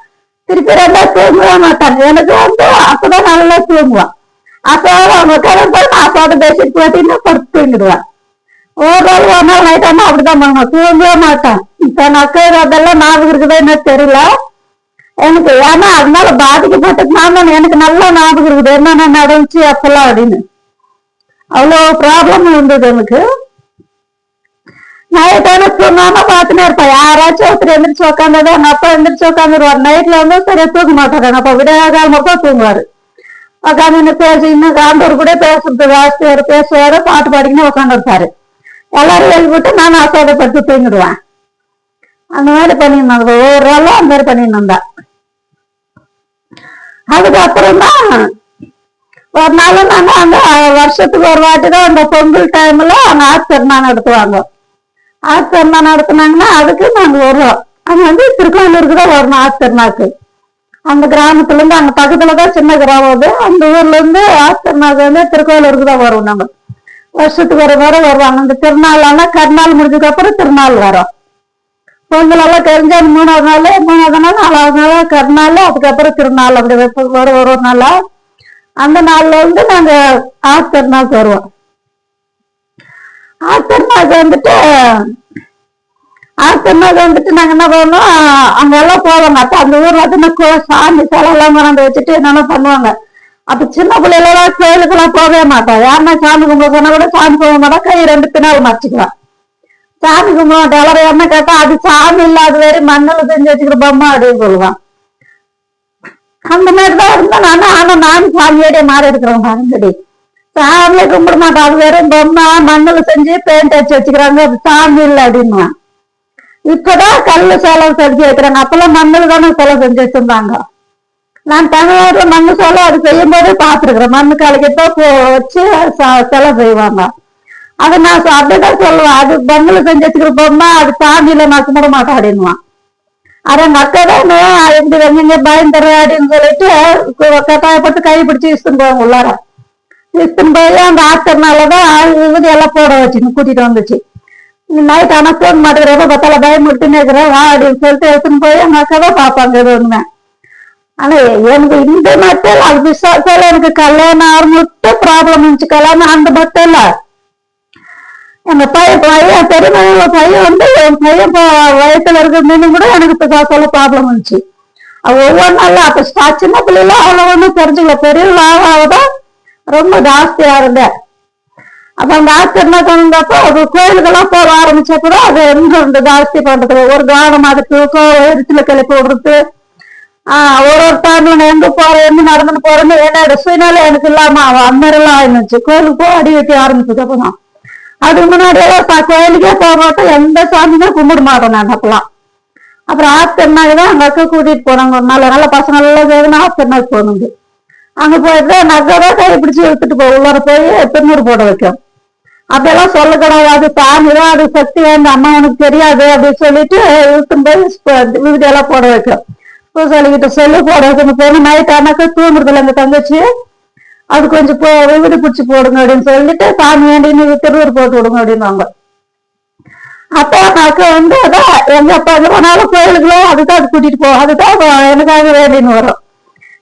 திருப்பி ரெண்டா தூங்கவே மாட்டாங்க. எனக்கு வந்து அப்பதான் நல்லா தூங்குவான். அசாவோட அவங்க உட்கார போய் நான் அசாவோட பேசிட்டு போயிட்டு படுத்து தூங்கிடுவேன். ஒரு நாள் நைட் ஆனா அப்படிதான் பண்ணுவேன். தூங்கவே மாட்டேன். இப்ப நக்கை அதெல்லாம் ஞாபகம் இருக்குதா என்ன தெரியல எனக்கு. ஏன்னா அதனால பாதிக்கப்பட்டதுனால எனக்கு நல்லா ஞாபகம் இருக்குது என்னென்ன நடந்துச்சு அப்பெல்லாம் அப்படின்னு. அவ்வளவு ப்ராப்ளம் இருந்தது எனக்கு. நைட்டான தூங்காம பாத்துனே இருப்பேன். யாராச்சும் ஒருத்தர் எந்திரிச்சு உட்காந்ததோ எங்க அப்பா எந்திரிச்சு உட்காந்துருவாரு. நைட்ல வந்து சரியா தூக்க மாட்டாரு. எங்க அப்பா விடையாகாம தான் தூங்குவாரு. உட்காந்து பேசி இன்னும் காண்டவர் கூட பேசுறது ஜாஸ்தியாரு பேசுவாரு. பாட்டு பாடிக்கின்னு உட்காந்து இருப்பாரு. எல்லாரும் எழுதிவிட்டு நான் அசாத படுத்து தூங்கிடுவேன். அந்த மாதிரி பண்ணியிருந்தாங்க. ஒவ்வொரு நாளும் அந்த மாதிரி பண்ணியிருந்தா. அதுக்கப்புறம் தான் ஒரு நாள் நாங்க அந்த வருஷத்துக்கு ஒரு வாட்டி தான் அந்த பொங்கல் டைம்ல அங்க ஆச்சரினா நடத்துவாங்க. ஆச்சரினா நடத்தினாங்கன்னா அதுக்கு நாங்க வருவோம். அது வந்து திருக்கோயிலூருக்கு தான் வரணும் ஆச்சரினாக்கு. அந்த கிராமத்துல இருந்து அங்க பக்கத்துலதான் சின்ன கிராமம் அது. அந்த ஊர்ல இருந்து ஆச்சரினாக்கு வந்து திருக்கோயிலூருக்கு தான் வருவோம். நாங்க வருஷத்துக்கு ஒரு முறை வருவாங்க. அந்த திருநாள் ஆனா கருநாள் முடிஞ்சதுக்கு அப்புறம் திருநாள் வரும். பொங்கல் எல்லாம் தெரிஞ்சு அந்த மூணாவது நாள் 4வது நாள் கருநாள், அதுக்கப்புறம் திருநாள் அப்படி ஒரு நாளா. அந்த நாள்ல வந்து நாங்க ஆத்தர்னாக்கு வருவோம். ஆத்தர்னாக்கு வந்துட்டு நாங்க என்ன பண்ணோம், அங்க எல்லாம் போவாங்க. அப்ப அந்த ஊர்ல வந்து சாமி சிலை எல்லாம் கொண்டாந்து வச்சுட்டு என்னென்ன பண்ணுவாங்க. அப்ப சின்ன பிள்ளைகளெல்லாம் கோயிலுக்கெல்லாம் போகவே மாட்டோம். யாருன்னா சாமி கும்பிட போனா கூட சாமி போக மாட்டோம். கை 2 பின்னால் மறைச்சிக்கலாம். சாமி கும்பிட மாட்டோம். எல்லாரும் என்ன கேட்டா அது சாமி இல்லாத வேறு மண்ணில் செஞ்சு வச்சுக்கிற பொம்மை அப்படின்னு சொல்லுவான். அந்த மாதிரிதான் இருந்தா நானும் சாமியோடைய மாறி இருக்கிறவங்க அங்கடி சாமியை கும்பிட மாட்டோம். அது வெறும் பொம்மை மண்ணில் செஞ்சு பெயிண்ட் அடிச்சு வச்சுக்கிறாங்க. அது சாமி இல்லை அப்படின்னுவான். இப்பதான் கல்லு சிலை செஞ்சு வைக்கிறாங்க. அப்பெல்லாம் மண்ணில் தானே சிலை செஞ்சு வச்சிருந்தாங்க. நான் தமிழ்நாட்டுல மண்ணு சோளம் அது செய்யும் போதே பார்த்துருக்குறேன். மண்ணு கலக்கித்தான் வச்சு சிலை செய்வாங்க. அதை நான் அப்படிதான் சொல்லுவேன். அது மண்ணுல செஞ்சு வச்சுக்கிற பொம்மை அது சாமியில நான் கும்பிட மாட்டேன் அப்படின்னுவான். அதை மக்கள் எப்படி வெங்க பயந்துற அப்படின்னு சொல்லிட்டு கட்டாயப்பட்டு கை பிடிச்சி இஸ்துன்னு போவாங்க உள்ளார. இஸ்துன்னு போய் அந்த ஆச்சரினாலதான் இது எல்லாம் போட வச்சுன்னு கூட்டிட்டு வந்துச்சு. நைட் ஆனா தூங்க மாட்டேங்கிறப்ப பத்தால பயமுட்டுன்னு இருக்கிறேன் வா அப்படின்னு சொல்லிட்டு எடுத்துன்னு போய் அந்த அக்கா தான் பார்ப்பாங்க இது ஒண்ணுமே. ஆனா எனக்கு இந்த மட்டும் அது விசுவாசால எனக்கு கல்யாணம் ஆரம்பிட்டு ப்ராப்ளம் இருந்துச்சு. கல்யாணம் அந்த மட்டும் இல்ல, எங்க பையன் பெருமையான பையன் வந்து என் பையன் வயசுல இருக்கிறது கூட எனக்கு விசுவாசால ப்ராப்ளம் இருந்துச்சு. ஒவ்வொரு நாள் அப்ப சின்ன பிள்ளைல அவ்வளவு ஒன்றும் தெரிஞ்சுக்கல. பெரிய ஆளாவதான் ரொம்ப ஜாஸ்தியா இருந்தேன். அப்ப அந்த ஆச்சரியம் தந்தப்போ அது கோயிலுக்கெல்லாம் போக ஆரம்பிச்ச கூட அது ரொம்ப ஜாஸ்தி பண்றது. ஒரு கவனம் அதுக்கு எரிச்சல கிளப்பி விடுறது. ஒரு டைம்ல எங்க போறேன் எங்க நடந்துட்டு போறேன்னு என்னோட சுயனால எனக்கு இல்லாம அந்த மாதிரி எல்லாம் ஆயிருந்துச்சு. கோயிலுக்கு போய் அடி வைக்க ஆரம்பிச்சது. அப்பதான் அதுக்கு முன்னாடி எல்லாம் கோயிலுக்கே போக மாட்டோம். எந்த சாமியுமே கும்பிட மாட்டோம் நாங்க அப்பெல்லாம். அப்புறம் ஆச்சரினாக்குதான் அங்க அக்கா கூட்டிட்டு போனாங்க. ஒரு நாள் நல்ல பசங்க எல்லாம் சேர்ந்து ஆச்சரினாக்கு போனது. அங்க போயிட்டு நகைதான் கை பிடிச்சி எடுத்துட்டு போய் உள்ளார போய் திருநூறு போட வைக்கும். அப்படியெல்லாம் சொல்ல கிடையாது. சாமிதான் அது சக்தி வேண்ட அம்மா உனக்கு தெரியாது அப்படின்னு சொல்லிட்டு இழுத்துன்னு போய் வீடியெல்லாம் போட வைக்கும். பூசாலிகிட்ட சொல்லி போட வைக்கணும். போன நைட் ஆனாக்கா தூங்குறதுல எங்க தங்கச்சி அது கொஞ்சம் விபடி பிடிச்சி போடுங்க அப்படின்னு சொல்லிட்டு சாமி வேண்டின்னு திருநூறு போட்டு விடுங்க அப்படின்வாங்க. அப்போ அக்கா வந்து அதான் எங்க அப்பா எங்க போனாலும் கோயிலுக்குலாம் அதுதான் அது கூட்டிட்டு போவோம். அதுதான் எனக்காக வேண்டின்னு வரும்.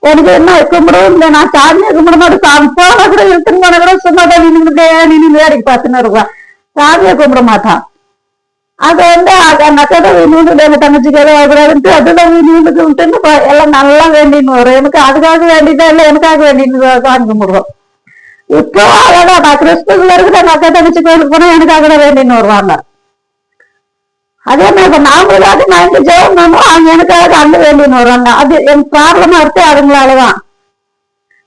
எனக்கு என்ன கும்பிடவும் இல்லை. நான் சாமியை கும்பிட மாட்டேன். சாமி போனா கூட இழுத்துன்னு போனா கூட சும்மாதான் நின்று வேடிக்கை பார்த்துன்னு இருப்பான். சாமியை கும்பிட மாட்டான். அது வந்து அந்த அக்கா தான் வீணுண்டு எங்க தங்கச்சிக்கு எதாவது ஆகக்கூடாதுன்ட்டு அதுதான் வீணுண்டுன்ட்டு எல்லாம் நல்லா வேண்டின்னு வரும். எனக்கு அதுக்காக வேண்டிதான் இல்லை, எனக்காக வேண்டின்னு சாமி கும்பிடுவோம். இப்போ அதான் நான் கிறிஸ்துவ இருக்குது எங்க அக்கா தங்கச்சி கோயிலுக்கு போனா எனக்காக தான் வேண்டின்னு வருவாங்க. அதே மாதிரி இப்ப நாமளுக்காக நான் எங்க ஜெயம் அவங்க எனக்காக அங்க வேண்டின்னு வருவாங்க. அது எனக்கு ப்ராப்ளமா இருக்கு அதுங்களாலதான்.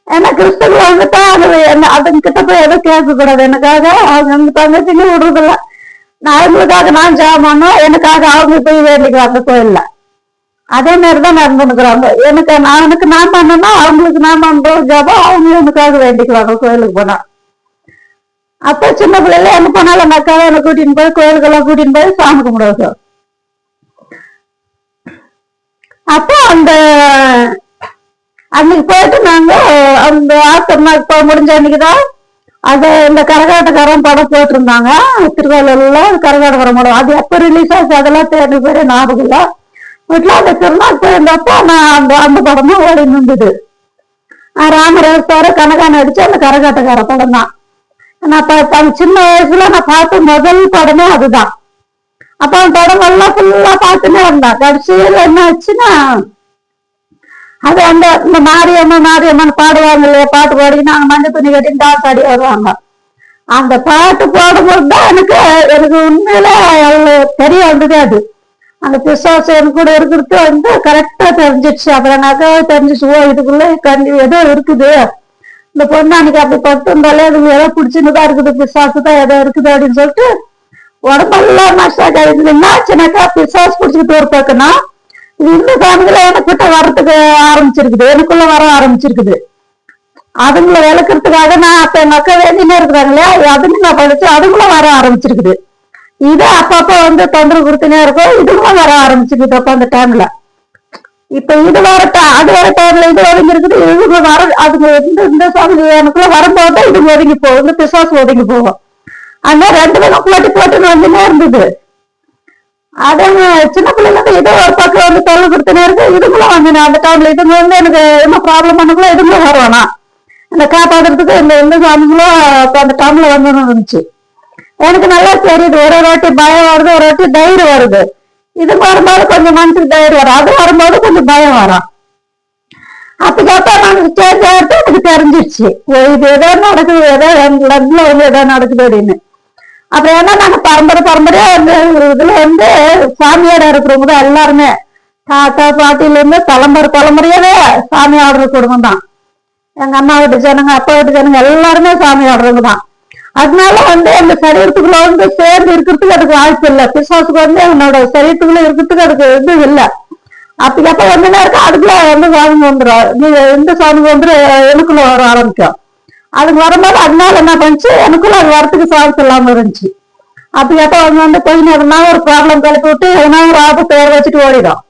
ஏன்னா கிறிஸ்தவ வந்துட்டா அது என்ன அதுங்கிட்ட போய் எதுவும் கேட்க கூடாது. எனக்காக அவங்க அந்த தங்கச்சிங்க விடுறதில்ல. நான் அவங்களுக்காக நான் ஜெபம் பண்ணோம், எனக்காக அவங்க போய் வேண்டிக்குவாங்க கோயில்ல. அதே மாதிரிதான் நடந்துக்கிறாங்க. எனக்கு நான் பண்ணனா அவங்களுக்கு நான் பண்றோம் ஜபம், அவங்க எனக்காக வேண்டிக்குவாங்க கோயிலுக்கு போனா. அப்ப சின்ன பிள்ளைல என்ன பண்ணாலும் அந்த அக்காவை என்ன கூட்டின்னு போய் கோயிலுக்கெல்லாம் கூட்டின்னு போய் சாமி கும்பிடுவாங்க. அப்போ அன்னைக்கு போயிட்டு நாங்க அந்த ஆத்தம்மா முடிஞ்ச அன்னைக்குதான் அது இந்த கரகாட்டக்காரன் படம் போட்டிருந்தாங்க திருவாரூர்ல. கரகாட்டக்காரன் படம் அது எப்ப ரிலீஸ் ஆச்சு அதெல்லாம் தேடி பேர் ஞாபகம் இல்ல. வீட்டுல அந்த திருநாள் போயிருந்தப்போ நான் அந்த படமும் ஓடி நின்றுது. ராமராஜ் கனகான அடிச்சு அந்த கரகாட்டக்கார படம் தான். நான் சின்ன வயசுல நான் பார்த்த முதல் படமே அதுதான். அப்ப அந்த படம் எல்லாம் ஃபுல்லா பார்த்துன்னே இருந்தேன். கடைசியில் என்ன ஆச்சுன்னா அது இந்த மாரியம்மன் பாடுவாங்க இல்லையா, பாட்டு பாடி நாங்க மஞ்சள் துணி கட்டி டான்ஸ் ஆடி வருவாங்க. அந்த பாட்டு பாடும்போது தான் எனக்கு உண்மையில தெரிய வந்தது. அது அந்த பிசாசு கூட இருக்கிறது கரெக்டா தெரிஞ்சிடுச்சு. அப்புறம் நகை தெரிஞ்சிச்சு, ஓ இதுக்குள்ள ஏதோ இருக்குது, இந்த பொண்ணு அன்னைக்கு அப்படி பட்டு இருந்தாலே அது ஏதோ பிடிச்சிருந்துதான் இருக்குது, பிசாசு தான் ஏதோ இருக்குது அப்படின்னு சொல்லிட்டு உடம்பெல்லாம் நஷ்டம் கழிது. என்னாச்சுனாக்கா பிசாசு பிடிச்சிக்கிட்டு ஒரு பக்கம்னா இந்த சாமிகளை எனக்கிட்ட வர்றதுக்கு ஆரம்பிச்சிருக்குது, எனக்குள்ள வர ஆரம்பிச்சிருக்குது. அதுங்களை விளக்குறதுக்காக நான் அப்ப எங்க அக்கா வேண்டினே இருக்கிறாங்க இல்லையா, அதுங்க நான் படிச்சு அதுக்குள்ள வர ஆரம்பிச்சிருக்குது. இது அப்பப்ப தொந்தரவு கொடுத்துனே இருக்கும், இதுங்களும் வர ஆரம்பிச்சிருக்குது. அப்ப அந்த டைம்ல இப்ப இது அது வர டைம்ல இது ஒதுங்கி இருக்குது, இதுங்க வர அதுங்க இந்த சாமி எனக்குள்ள வரும்போது இதுங்க ஒதுங்கி போகும், இந்த பிசாசு ஒதுங்கி போகும். ஆனா ரெண்டு பேரும் போட்டுன்னு வந்துனே இருந்தது. அதுங்க சின்ன பிள்ளைங்க ஏதோ ஒரு பக்கம் தொல்லை கொடுத்துனே இருக்கு, இதுங்களும் வந்து அந்த டைம்ல இதுங்க எனக்கு என்ன ப்ராப்ளம் பண்ணக்குள்ள இதுங்களும் வருவானா அந்த காப்பாத்துறதுக்கு இந்த சாமிங்களும் அந்த டைம்ல வந்து இருந்துச்சு. எனக்கு நல்லா தெரியுது, ஒரு வாட்டி பயம் வருது, ஒரு வாட்டி தைரியம் வருது. இது வரும்போது கொஞ்சம் மனசுக்கு தைரியம் வரும், அது வரும்போது கொஞ்சம் பயம் வரும். அப்பக்கப்ப மனசு சேஞ்ச் ஆகிட்டு எனக்கு தெரிஞ்சிருச்சு, இது ஏதோ நடக்குது, ஏதோ லக்ல ஏதோ நடக்குது அப்படின்னு. அப்புறம் ஏன்னா நாங்க பரம்பரையா இதுல சாமியாட இருக்கிறவங்க தான் எல்லாருமே, தாத்தா பாட்டில இருந்து தலைமுறையாவே சாமி ஆடுற குடும்பம் தான். எங்க அம்மா வீட்டு ஜனங்க, அப்பா வீட்டு ஜனங்க எல்லாருமே சாமி ஆடுறவங்க தான். அதனால அந்த சரீரத்துக்குள்ள சேர்ந்து இருக்கிறதுக்கு அதுக்கு வாய்ப்பு இல்லை. பிசாசுக்கு என்னோட சரீரத்துக்குள்ள இருக்கிறதுக்கு அதுக்கு இது இல்லை. அப்பக்கப்ப இருக்கு அதுக்குள்ள சாமி வந்துடும், நீ எந்த சாமி எனக்குள்ள வர ஆரம்பிக்கும். அதுக்கு வரும்போது அதனால என்ன பண்ணுச்சு, எனக்குள்ள அது வரத்துக்கு சான்ஸ் இல்லாம இருந்துச்சு. அப்பக்கப்ப கொஞ்ச நேரம்னா ஒரு ப்ராப்ளம் கலப்பி விட்டு எதனா ஒரு ஆபத்து வேற வச்சுட்டு ஓடிடும்,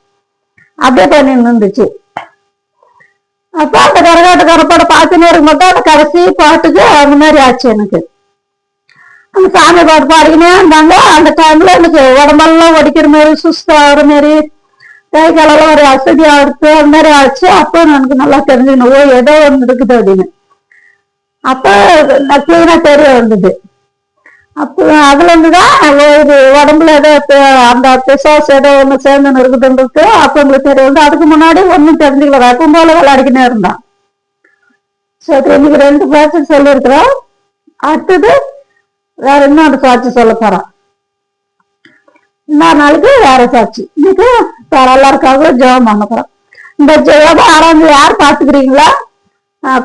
அப்படியே பண்ணி இருந்துச்சு. அப்ப அந்த கரகாட்டக்காரப்பட பார்த்துன்னே இருக்கும் போது அந்த கடைசி பாட்டுக்கு அந்த மாதிரி ஆச்சு. எனக்கு அந்த சாமி பாட்டு பாடிக்கினே இருந்தாங்க. அந்த டைம்ல எனக்கு உடம்பெல்லாம் ஒடிக்கிற மாதிரி, சுஸ்து ஆகிற மாதிரி, கை காலெல்லாம் ஒரு அசதி ஆடுத்து அந்த மாதிரி ஆச்சு. அப்போ எனக்கு நல்லா தெரிஞ்சுக்கணும், ஓ ஏதோ ஒன்று இருக்குது அப்படின்னு. அப்ப கிளீனா தெரிய வந்தது. அப்போ அதுல இருந்துதான் இது உடம்புல ஏதோ அந்த பிசாசு ஏதோ ஒண்ணு சேர்ந்து இருக்குதுன்றது அப்ப உங்களுக்கு தெரிய வந்து. அதுக்கு முன்னாடி ஒண்ணும் தெரிஞ்சுக்கல, அப்பவும் போல விளையாடிக்கினே இருந்தான். சரி, இன்னைக்கு 2 பேச்சு சொல்லியிருக்கிறோம். அடுத்தது வேற இன்னொரு சாட்சி சொல்ல போறான். இன்னொரு நாளைக்கு வேற சாட்சி. இன்னைக்கு வேற எல்லாருக்காக ஜெபம் பண்ண போறோம். இந்த ஜெபம் ஆரம்பி யார் பாத்துக்கிறீங்களா?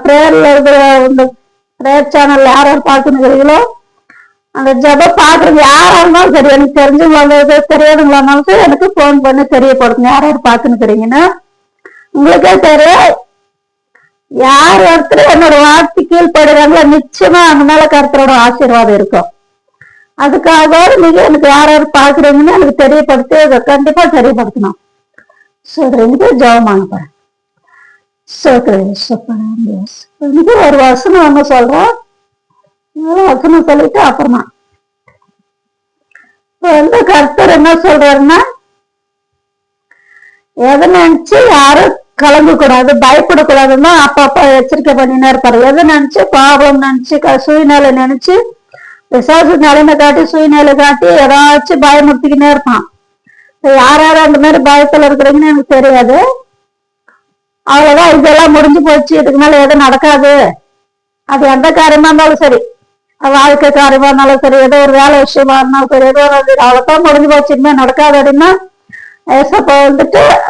பிரேயர்ல இருக்கிற இந்த பிரேயர் சேனல்ல யார் பாத்துக்கிறீங்களோ அந்த ஜெபம் பாக்குறீங்க யாரா இருந்தாலும் சரி, எனக்கு தெரிஞ்சவங்க தெரியாதுங்களானாலும் சரி எனக்கு போன் பண்ணி தெரியப்படுத்துங்க யார் யார் பாத்துக்கிறீங்கன்னு. உங்களுக்கே தெரியும், யார் ஒருத்தர் என்னோட வார்த்தை கீழ்படுறாங்களோ நிச்சயமா அந்த மேல கருத்தரோட ஆசீர்வாதம் இருக்கும். அதுக்காக நீங்க எனக்கு யார் யார் பாக்குறீங்கன்னு எனக்கு தெரியப்படுத்தி கண்டிப்பா தெரியப்படுத்தணும். சொல்றீங்க ஜெபமான போறேன். இன்னைக்கு ஒரு வசனம் ஒண்ணு சொல்றேன், வசனம் சொல்லிட்டு அப்புறமா கர்த்தர் என்ன சொல்றாருன்னா, எதை நினைச்சு யாரும் கலங்க கூடாது, பயப்படக்கூடாதுன்னா அப்பப்ப எச்சரிக்கை பண்ணினே இருப்பாரு. எதை நினைச்சு பாவம் நினைச்சு சூழ்நிலை நினைச்சு விசாசு நிலைமை காட்டி சூழ்நிலை காட்டி ஏதாச்சும் பயமுறுத்திக்கினே இருப்பான். யார் யாரும் அந்த மாதிரி பயத்துல இருக்கிறீங்கன்னு எனக்கு தெரியாது. அவ்வளவுதான், இதெல்லாம் முடிஞ்சு போச்சு, இதுக்கு மேல எதுவும் நடக்காது. அது எந்த காரியமா இருந்தாலும் சரி, வாழ்க்கை காரியமா இருந்தாலும் சரி, ஏதோ ஒரு வேலை விஷயமா இருந்தாலும் சரி, ஏதோ அவ்வளவுதான் முடிஞ்சு போச்சு, இனிமே நடக்காது அப்படின்னா ஏசப்பா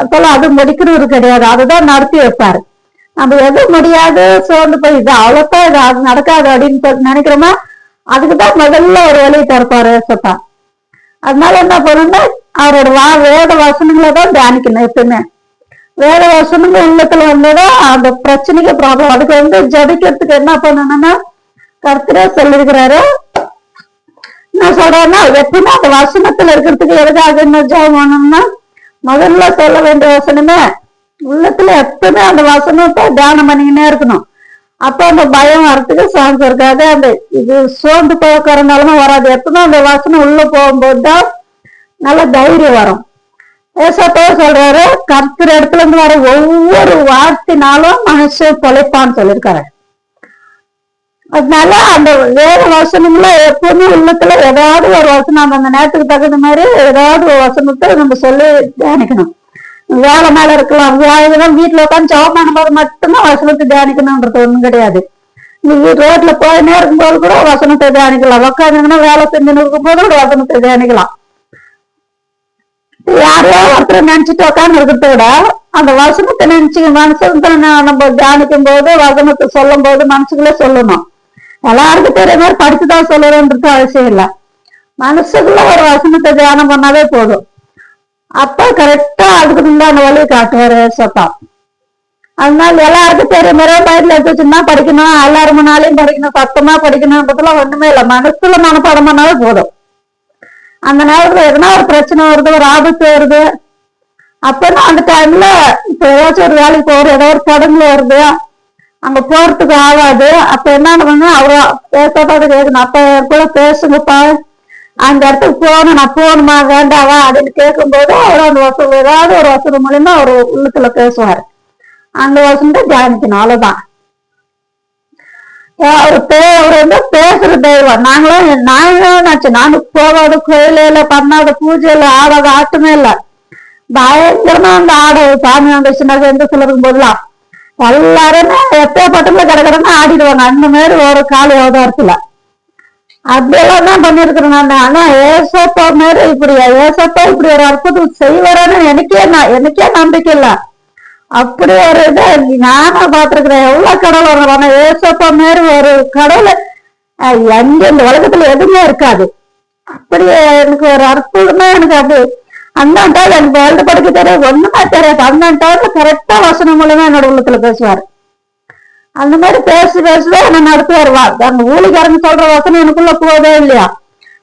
அப்பெல்லாம் அது முடிக்கிறது கிடையாது, அதுதான் நடத்தி வைப்பாரு. நம்ம எது முடியாது சோர்ந்து போய் இது அவ்வளோதான் இது அது நடக்காது அப்படின்னு சொல்லி நினைக்கிறோமா, அதுக்குதான் முதல்ல ஒரு வழி திறப்பாரு ஏசப்பா. அதனால என்ன பண்ணணும்னா அவரோட வேத வசனங்களை தான் தியானிக்கணும். எப்பவுமே வேத வசனங்கள் உள்ளத்துல வந்ததான் அந்த பிரச்சனைக்கு ப்ராப்ளம். அதுக்கு ஜபிக்கிறதுக்கு என்ன பண்ணணும்னா கர்த்தரே சொல்லிருக்கிறாரு. என்ன சொல்றேன்னா எப்பவுமே அந்த வசனத்துல இருக்கிறதுக்கு எதுக்காக என்ன ஜபம் பண்ணணும்னா முதல்ல சொல்ல வேண்டிய வசனமே உள்ளத்துல எப்பவுமே அந்த வசனத்தை தியானம் பண்ணிக்கினே இருக்கணும். அப்ப அந்த பயம் வரத்துக்கு சான்ஸ் இருக்காது. அந்த இது சோர்ந்து போக்கிறனாலுமே வராது. எப்பவுமே அந்த வசனம் உள்ள போகும்போது தான் நல்ல தைரியம் வரும். ஏசப்பா சொல்றாரு, கர்த்தர் இடத்துல இருந்து வர ஒவ்வொரு வார்த்தைனாலும் மனுஷன் பொழைப்பான்னு சொல்லியிருக்காரு. அதனால அந்த வேற வசனங்கள எப்பவுமே உள்ளத்துல ஏதாவது ஒரு வசனம் அந்த நேரத்துக்கு தகுந்த மாதிரி ஏதாவது ஒரு வசனத்தை நம்ம சொல்லி தியானிக்கணும். வேலை மேல இருக்கலாம், வீட்டுல உட்காந்து ஜபம் பண்ணும்போது மட்டும்தான் வசனத்தை தியானிக்கணும்ன்றது ஒண்ணும் கிடையாது. நீங்க ரோட்ல போயினே இருக்கும்போது கூட வசனத்தை தியானிக்கலாம். உட்காந்துங்கன்னா வேலை செஞ்சுன்னு இருக்கும் போது கூட வசனத்தை தியானிக்கலாம். யாரையோ ஒருத்தர் நினைச்சிட்டு உட்காந்து இருக்கிறத விட அந்த வசனத்தை நினைச்சு மனசத்தை நம்ம தியானிக்கும் போது வசனத்தை சொல்லும் போது மனசுக்குள்ளே சொல்லணும். எல்லாருக்கும் தெரிய மாதிரி படிச்சுதான் சொல்லணுன்றது அவசியம் இல்லை. மனசுக்குள்ள ஒரு வசனத்தை தியானம் பண்ணாவே போதும். அப்ப கரெக்டா அதுக்கு அந்த வழியை காட்டுவாரு ஏசப்பா. அதனால எல்லாருக்கும் தெரிய மாதிரி பயிர்ல எடுத்துச்சுன்னா படிக்கணும், எல்லாரும் முன்னாலையும் படிக்கணும், சத்தமா படிக்கணும்ன்றதுலாம் ஒண்ணுமே இல்லை. மனசுல மனப்பாடம் பண்ணாவே போதும். அந்த நேரத்துல எதனா ஒரு பிரச்சனை வருது, ஒரு ஆபத்து வருது, அப்பதான் அந்த டைம்ல இப்ப ஏதாச்சும் ஒரு வேலைக்கு போறது, ஏதோ ஒரு சடங்குல வருது, அங்க போறதுக்கு ஆகாது. அப்ப என்ன பண்ண அவரா பேசாத கேட்கணும். அப்ப கூட பேசுங்கப்பா, அந்த இடத்துக்கு போகணும், நான் போகணுமா வேண்டாவா அப்படின்னு கேட்கும் போது அவர் அந்த வசூல் ஏதாவது ஒரு வசூல் மூலியமா அவர் உள்ளத்துல பேசுவார். அந்த வசனத்தை தியானிக்கணும். அவ்வளவுதான். அவர் பேசுற தெய்வம். நானும் போகாத கோயில பண்ணாத பூஜையில ஆடாத ஆட்டமே இல்லை. பயங்கரமா அந்த ஆட சாமி வந்துச்சுன்னா எந்த சொல்லும் போதெல்லாம் எல்லாரும் எப்பப்பட்டதுல கிடக்கிறேன்னா ஆடிடுவாங்க. அந்த மாதிரி ஒரு கால அவதாரத்துல அப்படியெல்லாம் தான் பண்ணிருக்கிறேன் நான். ஆனா ஏசப்பா மாதிரி ஏசப்பா இப்படி ஒரு அற்புதம் செய்வாரான்னு எனக்கே நம்பிக்கை இல்லை. அப்படி ஒரு இதை நானும் பார்த்திருக்கிறேன். எவ்வளவு கடவுள் வரும். ஆனா ஏசப்பா மாதிரி ஒரு கடவுள் எங்க இந்த உலகத்துல எதுவுமே இருக்காது. அப்படி எனக்கு ஒரு அற்புதமா எனக்கு அப்படி அந்த டைம் எனக்கு எழுத படிக்க தெரியாது, ஒண்ணுமே தெரியாது. அந்த டைம்ல கரெக்டா வசனம் மூலமா என்னோட உள்ளத்துல பேசுவாரு. அந்த மாதிரி பேசுவே என்ன நடத்துவார். அந்த ஊழிக்காரங்க சொல்ற வசனம் எனக்குள்ள போதே இல்லையா,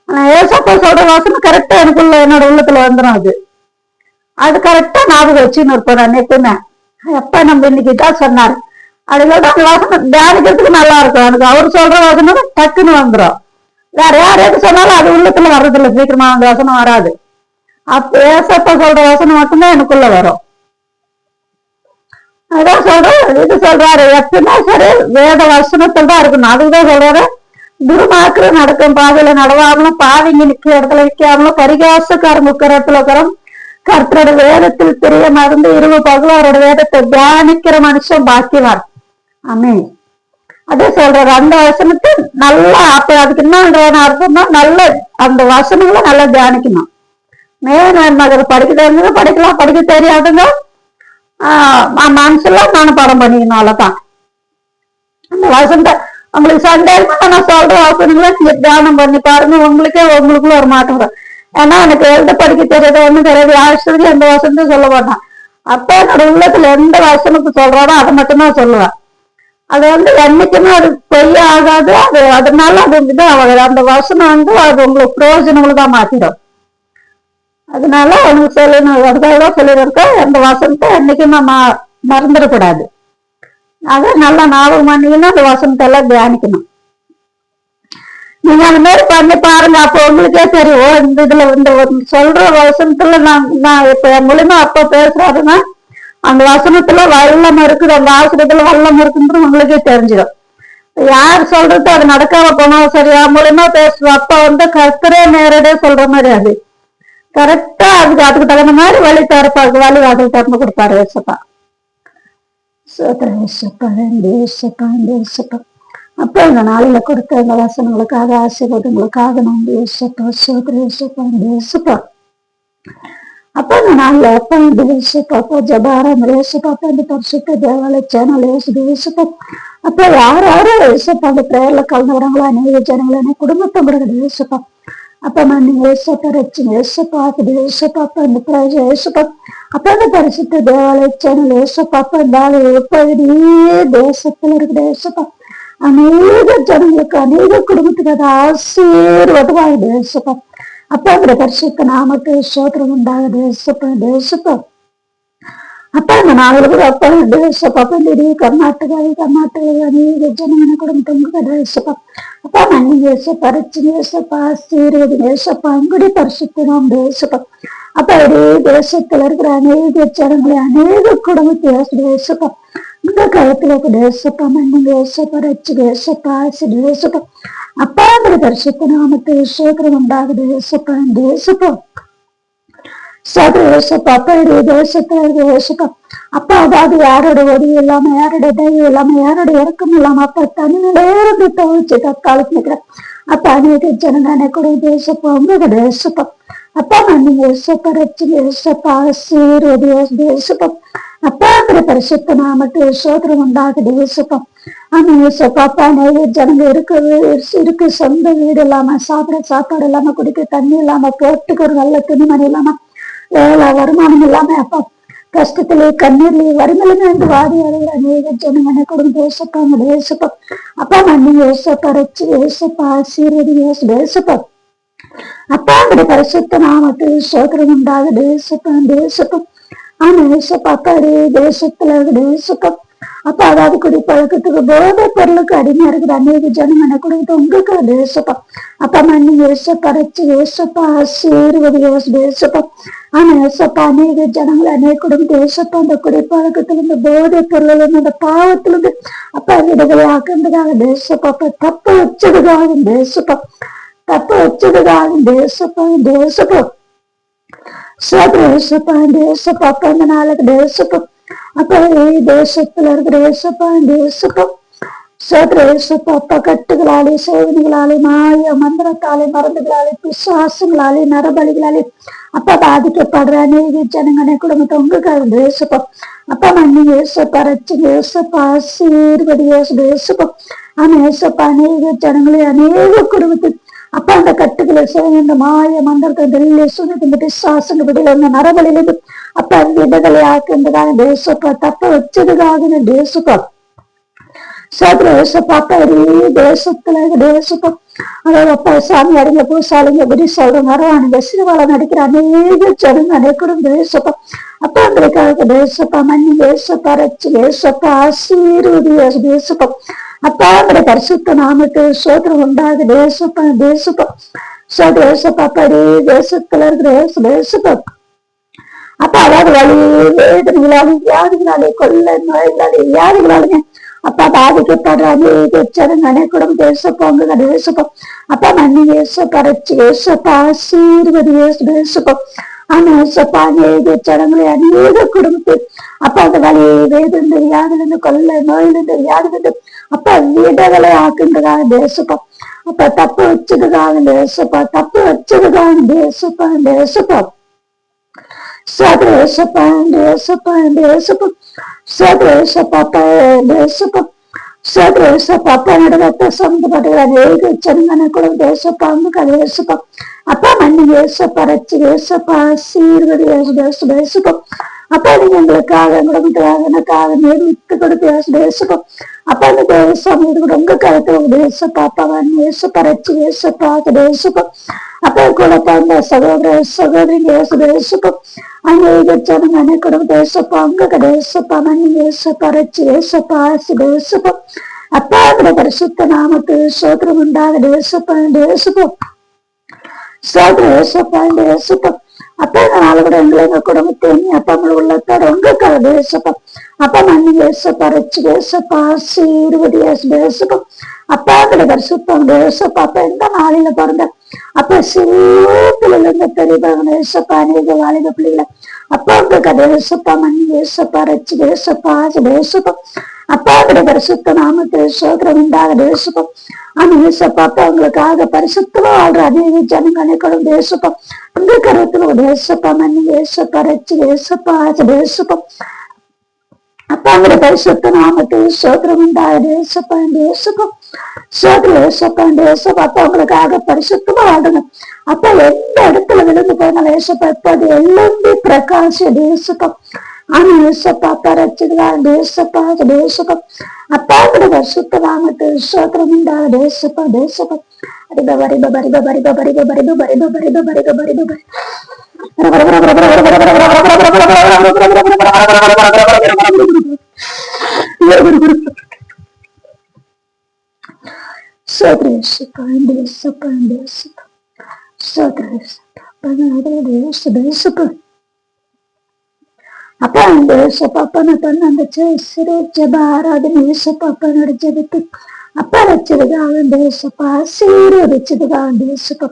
ஆனா ஏசப்பா சொல்ற வசனம் கரெக்டா எனக்குள்ள என்னோட உள்ளத்துல வந்துடும். அது கரெக்டா ஞாபகம் வச்சுன்னு இருப்பேன் நான் எப்பவுமே. எப்ப நம்ம இன்னைக்கு தான் சொன்னாரு அதுக்கப்புறம் அந்த வசனம் தியானிக்கிறதுக்கு நல்லா இருக்கும். எனக்கு அவர் சொல்ற வசனம் டக்குன்னு வந்துடும். வேற யார் எது சொன்னாலும் அது உள்ளத்துல வர்றதில்லை, சீக்கிரமா அந்த வசனம் வராது. அப்ப ஏசப்பா சொல்ற வசனம் மட்டும்தான் எனக்குள்ள வரும். அதான் சொல்றேன், இது சொல்றாரு எப்படின்னா சரி வேத வசனத்தில் தான் இருக்கணும். அதுதான் சொல்றாரு, துருமாக்கிற நடக்கும் பாதையில நடவாமலும் பாவிங்க நிக்கிற இடத்துல வைக்காமலும் பரிகாசக்காரன் உட்கிற இடத்துல உட்கரம் கர்த்தரோட வேதத்தில் தெரிய மறந்து இருவு பகலும் அவரோட வேதத்தை தியானிக்கிற மனுஷன் பாக்கியவான். ஆமே. அதே சொல்றாரு அந்த வசனத்தை நல்லா. அப்ப அதுக்கு என்ன அர்த்தம்னா நல்ல அந்த வசனங்களை நல்லா தியானிக்கணும். மேல் படிக்க தெரிஞ்சது படிக்கலாம், படிக்க தெரியாதுங்க மனசுல மனப்பாடம் பண்ணிக்கணும். அவ்வளவுதான். அந்த வசனத்தை உங்களுக்கு சந்தேகமா நான் சொல்ற வசனங்களை நீங்க தியானம் பண்ணி பாருங்க, உங்களுக்குள்ள ஒரு மாற்றம் வரும். ஏன்னா எனக்கு எழுத படிக்க தெரியாது, ஒண்ணும் தெரியாது, ஆசிரியர் எந்த வசனத்தையும் சொல்ல மாட்டான். அப்ப என்னோட உள்ளத்துல எந்த வசனத்தை சொல்றாரோ அதை மட்டும்தான் சொல்லுவேன். அது என்னைக்குமே அது பொய்ய ஆகாது. அதனால அது அந்த வசனம் அது உங்களுக்கு பிரயோஜனங்களை தான் மாத்திடும். அதனால உனக்கு சொல்லணும் சொல்லிருக்க அந்த வசனத்தை என்னைக்குமே மறந்துடக்கூடாது. அதை நல்லா ஞாபகம் பண்ணிக்கணும். அந்த வசனத்தை எல்லாம் தியானிக்கணும். நீங்க அந்த மாதிரி பண்ணி பாருங்க. அப்ப உங்களுக்கே தெரியும் இந்த இதுல இந்த சொல்ற வசனத்துல நான் இப்ப என் மூலியமா அப்ப பேசுறாருன்னா அந்த வசனத்துல வல்லம் இருக்குது, அந்த ஆசிரியத்துல வல்லம் இருக்குன்றது உங்களுக்கே தெரிஞ்சிடும். யார் சொல்றது அது நடக்காம போனா சரியா மூலியமா பேசுறோம். அப்ப கர்த்தரே நேரடியா சொல்ற மாதிரி அது கரெக்டா அதுக்கு தகுந்த மாதிரி வழி திறப்பாரு, வழி வாசல் திறந்து கொடுப்பாரு ஏசப்பா. அப்ப இந்த நாளில கொடுத்த இந்த வசனங்களுக்காக ஆசீர்வாதங்களுக்காக நன்றி ஏசப்பா. அப்ப அந்த நாள்ல அப்ப இந்த ஏசப்பாப்பா ஜபாரம் ஏசப்பாப்பா இந்த பரிசுத்த தேவாலய சேனல் ஏசப்பா அப்ப யார் யாரும் ஏசப்பா அந்த பிரேயர்ல கலந்துக்கிறாங்களோ அநேக ஜனங்களோ அநேக குடும்பத்தை கொடுக்குது ஏசப்பா அப்ப நான் நீங்க ஏசப்பா ரச்சிங்க ஏசப்பா அது ஏசப்பாப்பா இந்த பிரைஸ் ஏசப்பா அப்ப அந்த பரிசுத்த தேவாலய சேனல் ஏசப்பாப்பா இந்த ஆளு எப்போதே தேசத்துல இருக்குது ஏசப்பா அநேக ஜனங்களுக்கு அநேக குடும்பத்துக்கு அது ஆசீர்வாதமாகுது ஏசப்பா அப்ப அந்த பரிசுத்த நாமக்கு சோத்திரம் உண்டாகுது ஏசப்பா தேசப்பா அப்ப அந்த நாளுக்கு அப்ப தேசப்பா அப்ப இந்த கர்நாடகா அநேக ஜனங்கன குடும்பத்துக்கு தேசப்பா அப்ப நன்னி ஏசப்பா ரச்சி ஏசப்பா ஆசீர்வாதம் ஏசப்பா அங்குடி பரிசுத்த நாம் தேசப்பா அப்ப ஒரே தேசத்துல இருக்கிற அநேக ஜனங்களை அநேக குடும்பத்தை தேசப்பா இந்த காலத்துல தேசப்பா மண்ணு தேசப்பா ரச்சு தேசப்பா ஆசி தேசப்பா அப்பா அந்த பரிசுத்த நாமத்தை சோத்திரம் உண்டாகுது ஏசப்பா தேசப்பா சோதரேசப்பா அப்பா தேசத்துல ஏசப்பா அப்பா அதாவது யாரோட உதவி இல்லாம யாரோட தயவு இல்லாம யாரோட இறக்கம் இல்லாம அப்பா தனிநிலையிலிருந்து தவிச்சு தற்காலத்துல இருக்கிற அப்பா அநேக ஜனங்க கூட தேசப்பா உங்க தேசப்பா அப்பா நான் நீங்க ஏசப்பா ரச்சு ஏசப்பா ஆசீர்வதி தேசப்பா அப்பா அந்த பரிசுத்த நாமத்தை சோதரம் உண்டாகுது ஏசப்பா ஆனா ஏசப்பா அப்பா அநேக ஜனங்க இருக்கு சொந்த வீடு இல்லாம சாப்பிட சாப்பாடு இல்லாம குடிக்க தண்ணி இல்லாம போட்டுக்கு ஒரு நல்ல துணிமணி இல்லாம வேலை வருமானம் இல்லாம அப்பா கஷ்டத்திலே கண்ணீர்லயே வறுமையிலுமே இந்த வாடி அடைகிற அநேக ஜனங்க குடும்பம் தேசப்பாங்க தேசப்பா அப்பா நான் நீங்க ஏசப்பா ரச்சு ஏசப்பா ஆசீர்வதி தேசப்பா அப்பா அந்த பரிசுத்த நாமத்தை சோதரம் உண்டாக தேசப்பா ஆனா ஏசப்பா அப்பா தேசத்துல தேசப்பா அப்ப அதாவது குடி பழக்கத்துக்கு போதை பொருளுக்கு அடிமையா இருக்கிற அநேக ஜனங்க கொடுத்து உங்களுக்கு தேசப்பா அப்ப மண்ணி ஏசப்பா ரச்சு ஏசப்பா ஆசீர்வதி தேசப்பா ஆனா ஏசப்பா அநேக ஜனங்களை அநேக குடும்பம் ஏசப்பா அந்த குடி பழக்கத்துல இருந்து போதை பொருள் அந்த பாவத்துல இருந்து அப்பா விடுதலை ஆக்குறதுக்காக தேசப்பா அப்ப தப்பு வச்சதுக்காக தேசப்பா தப்பு வச்சதுக்காக தேசப்பா சோதரேசப்பா தேசப்பா அப்ப அந்த நாளுக்கு தேசப்பா அப்ப தேசத்துல இருக்கிற ஏசப்பா தேசப்பா சோதரேசப்பா அப்பா கட்டுகளாலே சேவனைகளாலே மாய மந்திரத்தாலே மருந்துகளாலே பிசாசுகளாலே நரபலிகளாலே அப்பா பாதிக்கப்படுற அநேக ஜனங்கனை குடும்பத்தை உங்களுக்கு தேசப்பா அப்பா மண்ணி ஏசப்பா ரச்சு ஏசப்பா ஆசீர்வதி தேசப்பா ஆனா ஏசப்பா அநேக ஜனங்களே அநேக குடும்பத்துக்கு அப்ப அந்த கட்டுகளை செய்ய இந்த மாய மந்திரத்தை வெள்ளி சுனத்து இந்த பிசாசுங்க விடல இந்த நரபலியிலிருந்து அப்ப விடுதலை ஆக்குன்றதாக தேசப்பா தப்ப வச்சதுக்காக தேசப்பா சோதர ஏசப்பா அப்பா தேசத்துல தேசப்பா அதாவது அப்பா சாமி அடைங்க பூசாலிங்க எப்படி சொல்றோம் வரவானுங்க சிறுவாளம் நடிக்கிற அநேக ஜனங்க அனைக்கும் தேசப்பா அப்பா அந்த தேசப்பா மண்ணி தேசப்பா ரச்சு தேசப்பா ஆசீர்வதி தேசப்பா அப்பா அந்த பரிசுத்த நாமத்தை சோதரம் உண்டாக தேசப்பா சோதரேசப்பா அப்படி தேசத்துல இருக்கிற தேசப்பா அப்ப அதாவது வலி வேதனைகளாலே வியாதிகளாலே கொள்ள நோய்களாலே வியாதிகளாலுமே அப்பா பாதிக்கப்படுற அநேக ஜனங்க அனைக்கும் தேசப்பா உங்க தேசப்பா அப்பா மண்ணி ஏசப்பா ரச்சு ஏசப்பா ஆசீர்வதி தேசப்பா ஆனா ஏசப்பா அநேக ஜனங்களே அநேக குடும்பத்தை அப்பா அந்த வலி வேதனை வியாதிலிருந்து கொள்ள நோயிலிருந்து வியாதிலிருந்து அப்ப விடுதலை ஆக்குன்றதாக தேசப்பா அப்ப தப்பு வச்சதுக்காக தேசப்பா தப்பு வச்சதுக்காக தேசப்பா சோதரேசப்பா தேசப்பா சோதரேசப்பா தேசப்பா சோதரேசப்பா அப்பா நடத்த சம்பந்தப்பட்ட அநேக ஜனங்கன கூட தேசப்பா தேசப்பா அப்பா மண்ணி ஏசப்பா ரச்சு ஏசப்பா ஆசீர்வதி தேசப்பா அப்பா நீங்க எங்களுக்காக குடும்பத்துக்காக எனக்காக நேர்வித்து கொடுத்து தேசப்பா அப்பா அந்த தேசம் இது கூட உங்க கருத்து தேசப்பா அப்பா ஏசப்பா ரச்சு ஏசப்பா தேசப்பா அப்பா கூட பிறந்த சகோதர சகோதரி தேசப்பா அநேக ஜனங்க அனைக்கும் தேசப்பா அங்க தேசப்பா மண்ணி ஏசப்பா ரச்சு ஏசப்பா ஆசி தேசப்பா அப்பா அந்த பரிசுத்த நாமத்து சோதரம் உண்டாக தேசப்பா சோதர ஏசப்பா அப்பா நாலு கூட எங்க குடும்பத்தை அப்பா உள்ளத்தோட உங்க தேசப்பா அப்பா மண்ணி ஏசப்பா ரச்சு ஏசப்பா ஆசீர்வதி தேசப்பா அப்பா பரிசுத்தம் தேசப்பா அப்ப எந்த நாளில பிறந்த அப்ப சிறு பிள்ளைல இருந்து பெரியவங்க ஏசப்பா அநேக வாலிப பிள்ளைகளை அப்பா உங்க தேசப்பா மண்ணி ஏசப்பா ரச்சு ஏசப்பா தேசப்பா அப்பாவுடைய பரிசுத்த நாமத்தில் சோதரம் உண்டாக தேசப்பம். அந்த ஏசப்பா அப்பா உங்களுக்காக பரிசுத்தமா வாழ்ற அநேக ஜனங்களும் தேசப்பம் உங்க கருத்துல தேசப்பா மன்னி தேசப்பா ரச்சு தேசப்பா தேசப்பம். அப்பாவுடைய பரிசுத்த நாமத்தில் சோதரம் உண்டாக தேசப்பா தேசப்பம் சோதர ஏசப்பா தேசப்பா அப்பா உங்களுக்காக பரிசுத்தமா வாழணும். அப்ப எந்த இடத்துல விழுந்து போனாலும் ஏசப்பா இப்ப அது எழும்பி பிரகாச தேசப்பா ஆனா ஏசப்பா அப்பா ரச்சிதா தேசப்பா தேசப்பா அப்பாவுடைய பரிசுத்த நாமத்தில் சோதரம் உண்டாக தேசப்பா தேசப்பா பரிப பரிப பரிப பரிப பரிப பரிப பரிப பரிப பரிப பரிப பரிப அப்பா இந்த ஏசப்பாப்பா பண்ண அந்த ஜெப ஆராதனை ஏசப்பாப்பா ஜெபத்து அப்பா வச்சதுக்காக இந்த ஏசப்பா ஆசீர்வதிச்சதுக்காக இந்த ஏசப்பா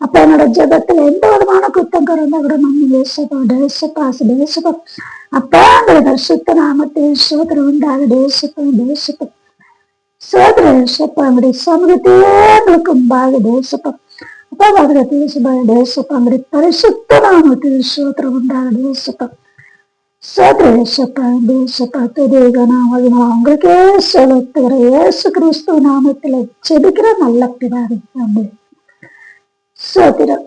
அப்பா என்னோட ஜெபத்துல எந்த விதமான குத்தம் குறைந்தா கூட மம்மி ஏசப்பா தேசப்பா தேசப்பா அப்பா அந்த வருஷத்த நாமத்தை சோதரம் உண்டாக தேசப்பா தேசப்பா சோதர ஏசப்பா அவங்களுடைய சமூகத்தையே எங்களுக்கு உண்டாக தேசப்பா அப்பா அவருடைய தேசப்பா தேசப்பா அவங்களுடைய பரிசுத்த நாமத்தில் சோதரம் உண்டாக தேசப்பா சோதர ஏசப்பா தேசப்பா துதிக நாம அவங்களுக்கே செலுத்துகிற இயேசு கிறிஸ்துவ நாமத்துல செபிக்கிற நல்ல பிதாவே ஆமென். சோதரம்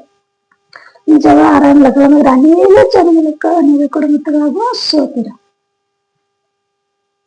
ஜெப ஆராதனையில கிளம்புகிற அநேக ஜனங்களுக்கு அநேக குடும்பத்துக்காகவும் சோதரம்.